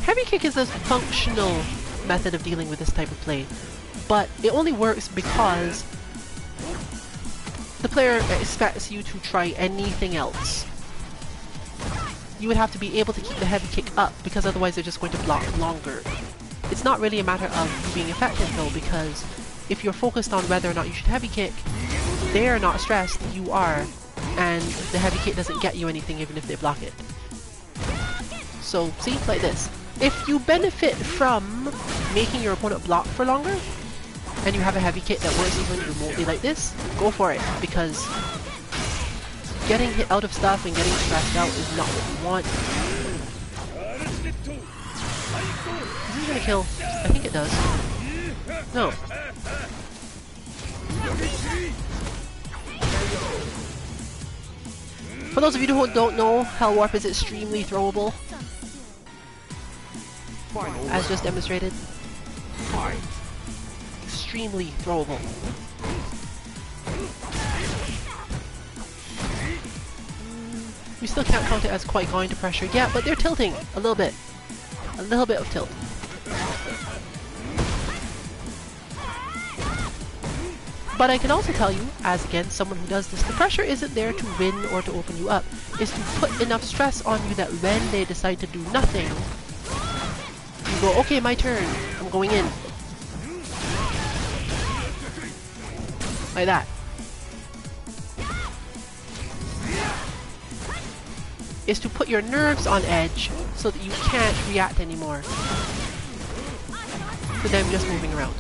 Heavy kick is a functional method of dealing with this type of play, but it only works because the player expects you to try anything else. You would have to be able to keep the heavy kick up, because otherwise they're just going to block longer. It's not really a matter of you being effective though, because if you're focused on whether or not you should heavy kick, they're not stressed, you are, and the heavy kick doesn't get you anything even if they block it. So, see? Like this. If you benefit from making your opponent block for longer, and you have a heavy kick that works even remotely like this, go for it, because getting hit out of stuff and getting stressed out is not what you want. Is this gonna kill? I think it does. No. For those of you who don't know, Hell Warp is extremely throwable, as just demonstrated. Extremely throwable. We still can't count it as quite going to pressure yet, but they're tilting a little bit. A little bit of tilt. But I can also tell you, as again someone who does this, the pressure isn't there to win or to open you up. It's to put enough stress on you that when they decide to do nothing, you go, okay, my turn, I'm going in. Like that. Is to put your nerves on edge so that you can't react anymore to them just moving around.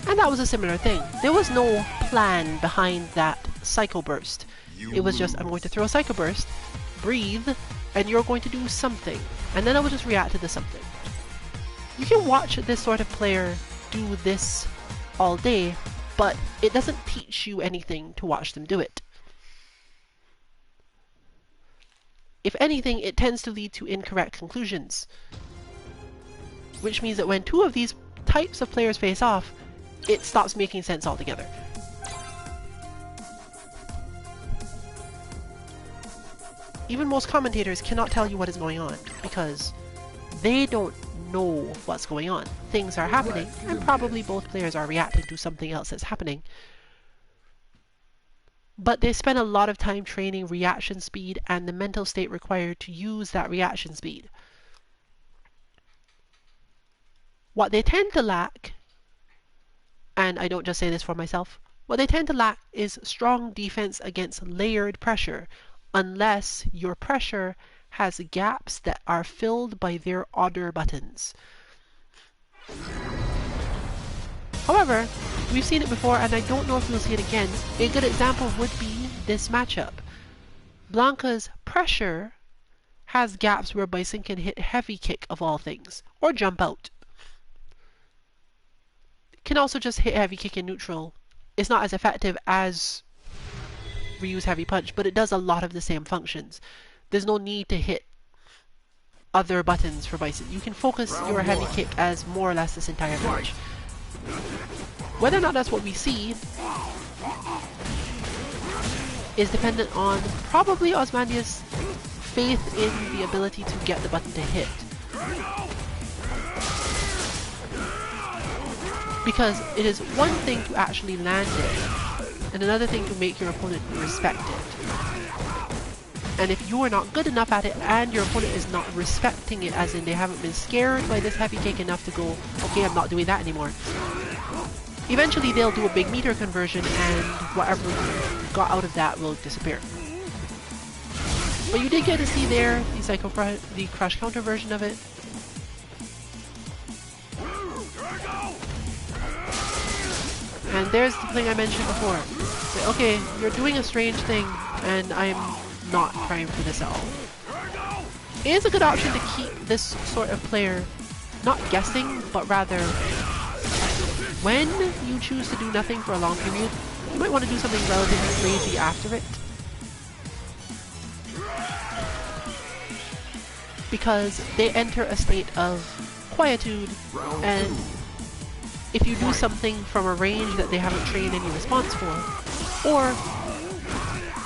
And that was a similar thing. There was no plan behind that Psycho Burst. It was just, I'm going to throw a Psycho Burst, breathe, and you're going to do something. And then I will just react to the something. You can watch this sort of player do this all day, but it doesn't teach you anything to watch them do it. If anything, it tends to lead to incorrect conclusions. Which means that when two of these types of players face off, it stops making sense altogether. Even most commentators cannot tell you what is going on, because they don't know what's going on. Things are happening, and probably both players are reacting to something else that's happening. But they spend a lot of time training reaction speed and the mental state required to use that reaction speed. What they tend to lack, and I don't just say this for myself, what they tend to lack is strong defense against layered pressure, unless your pressure has gaps that are filled by their other buttons. However, we've seen it before, and I don't know if we'll see it again. A good example would be this matchup. Blanka's pressure has gaps where Bison can hit heavy kick of all things, or jump out. Can also just hit heavy kick in neutral. It's not as effective as Ryu's heavy punch, but it does a lot of the same functions. There's no need to hit other buttons for Bison. You can focus your heavy kick as more or less this entire match. Whether or not that's what we see is dependent on probably Ozymandias' faith in the ability to get the button to hit. Because it is one thing to actually land it, and another thing to make your opponent respect it. And if you are not good enough at it, and your opponent is not respecting it, as in they haven't been scared by this heavy kick enough to go, okay, I'm not doing that anymore. Eventually they'll do a big meter conversion, and whatever you got out of that will disappear. But you did get to see there the crush counter version of it. And there's the thing I mentioned before. That, okay, you're doing a strange thing, and I'm not primed for this at all. It is a good option to keep this sort of player not guessing, but rather when you choose to do nothing for a long period, you might want to do something relatively crazy after it. Because they enter a state of quietude, and if you do something from a range that they haven't trained any response for, or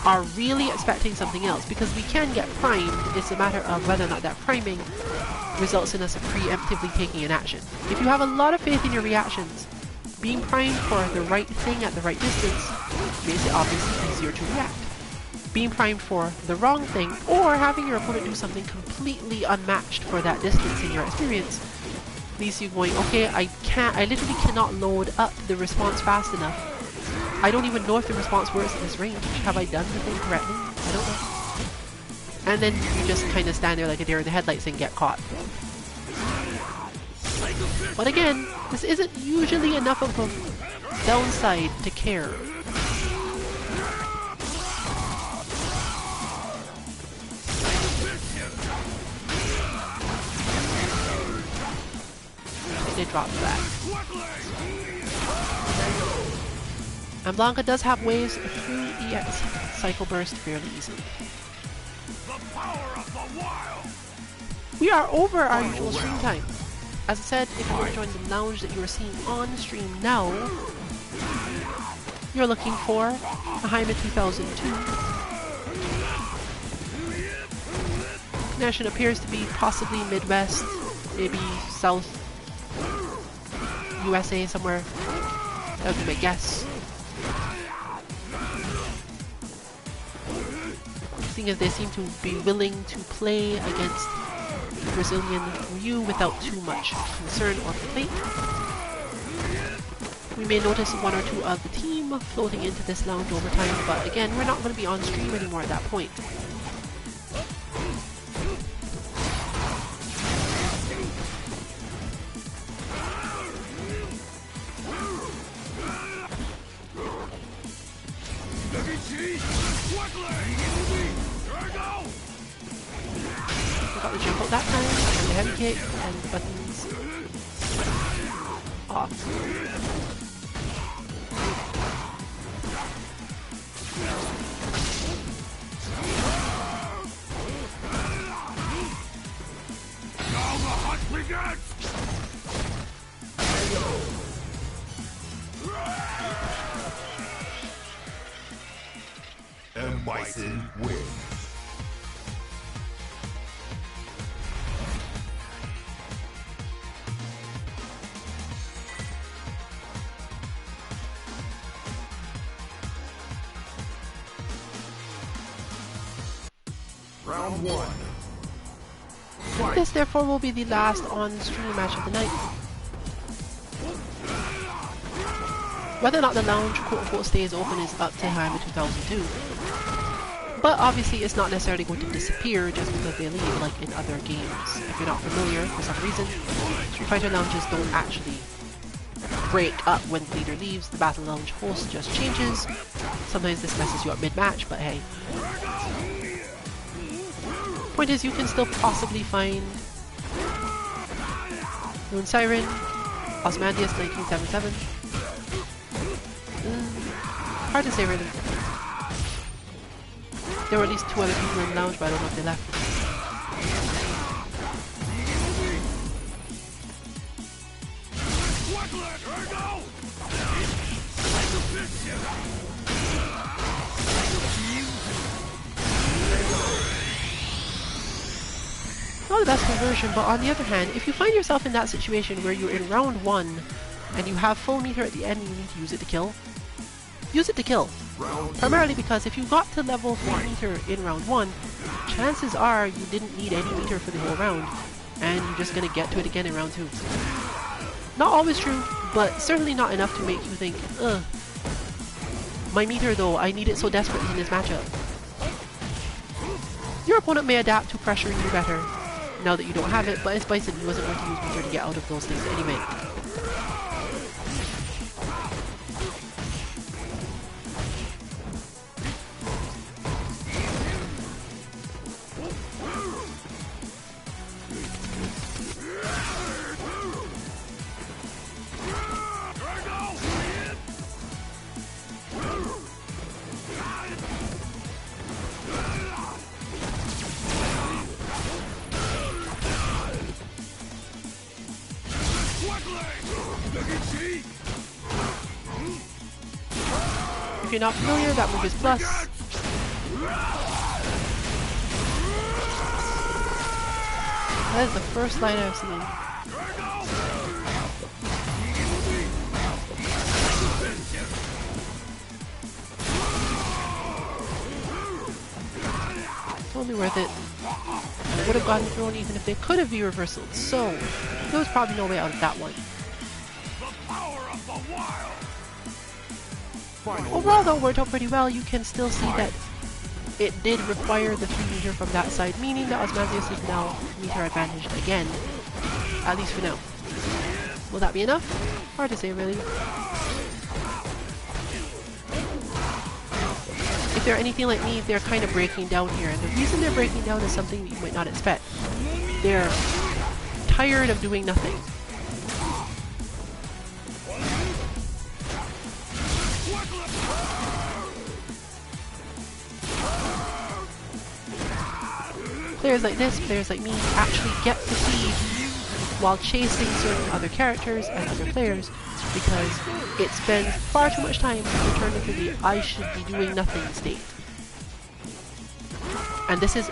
are really expecting something else, because we can get primed, it's a matter of whether or not that priming results in us preemptively taking an action. If you have a lot of faith in your reactions, being primed for the right thing at the right distance makes it obviously easier to react. Being primed for the wrong thing, or having your opponent do something completely unmatched for that distance in your experience, leaves you going, okay, I literally cannot load up the response fast enough. I don't even know if the response works at this range. Have I done the thing correctly? I don't know. And then you just kind of stand there like a deer in the headlights and get caught. But again, this isn't usually enough of a downside to care. They dropped that. And Blanka does have waves through EX Cycle Burst fairly easily. We are over our usual stream time. As I said, if you are joining the lounge that you are seeing on stream now, you're looking for a Heimer 2002. Nation appears to be possibly Midwest, maybe South USA somewhere. That would be my guess. Seeing as they seem to be willing to play against Brazilian Ryu without too much concern or complaint. We may notice one or two of the team floating into this lounge over time, but again, we're not going to be on stream anymore at that point. Got the jump out that time, and the heavy kick, and the buttons off. Now the hunt begins! M. Bison wins. Round one. Fight. This therefore will be the last on-stream match of the night. Whether or not the lounge quote-unquote stays open is up to Heimer 2002. But obviously it's not necessarily going to disappear just because they leave, like in other games. If you're not familiar, for some reason, Street Fighter lounges don't actually break up when the leader leaves. The Battle Lounge host just changes. Sometimes this messes you up mid-match, but hey. Point is, you can still possibly find Moon Siren, Ozymandias 1977. Hard to say really. There were at least two other people in the lounge, but I don't know if they left. not the best conversion, but on the other hand, if you find yourself in that situation where you're in round 1 and you have full meter at the end and you need to use it to kill, use it to kill. Primarily because if you got to level 4 meter in round 1, chances are you didn't need any meter for the whole round, and you're just going to get to it again in round 2. Not always true, but certainly not enough to make you think, ugh, my meter though, I need it so desperately in this matchup. Your opponent may adapt to pressuring you better now that you don't have it, but as Bison, he wasn't going to use meter to get out of those things anyway. If you're not familiar, that move is plus. That is the first line I've seen. Totally worth it. And it would have gotten thrown even if they could have V-reversaled, so there was probably no way out of that one. Overall though, it worked out pretty well. You can still see that it did require the 3 meter from that side, meaning that Osmanthus is now meter advantaged again, at least for now. Will that be enough? Hard to say really. If they're anything like me, they're kind of breaking down here, and the reason they're breaking down is something that you might not expect. They're tired of doing nothing. Players like this, players like me, actually get fatigued while chasing certain other characters and other players because it spends far too much time to turn into the I should be doing nothing state. And this is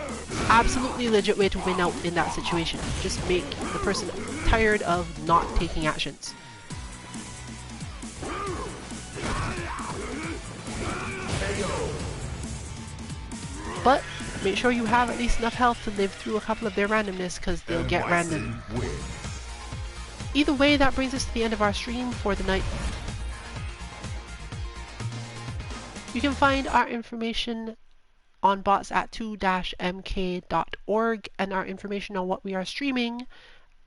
absolutely a legit way to win out in that situation. Just make the person tired of not taking actions. But make sure you have at least enough health to live through a couple of their randomness, because they'll get random. Either way, that brings us to the end of our stream for the night. You can find our information on bots at 2-mk.org and our information on what we are streaming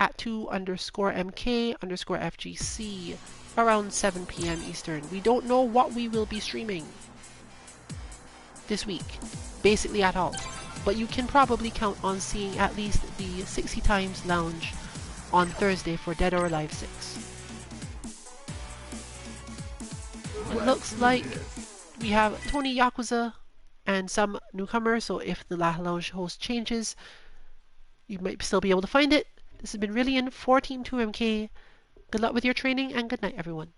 at 2_mk_FGC around 7 PM Eastern. We don't know what we will be streaming this week, basically at all, but you can probably count on seeing at least the 60 Times Lounge on Thursday for Dead or Alive 6. It looks like we have Tony Yakuza and some newcomers, so if the Lounge host changes, you might still be able to find it. This has been Rillian for Team 2MK. Good luck with your training and good night everyone.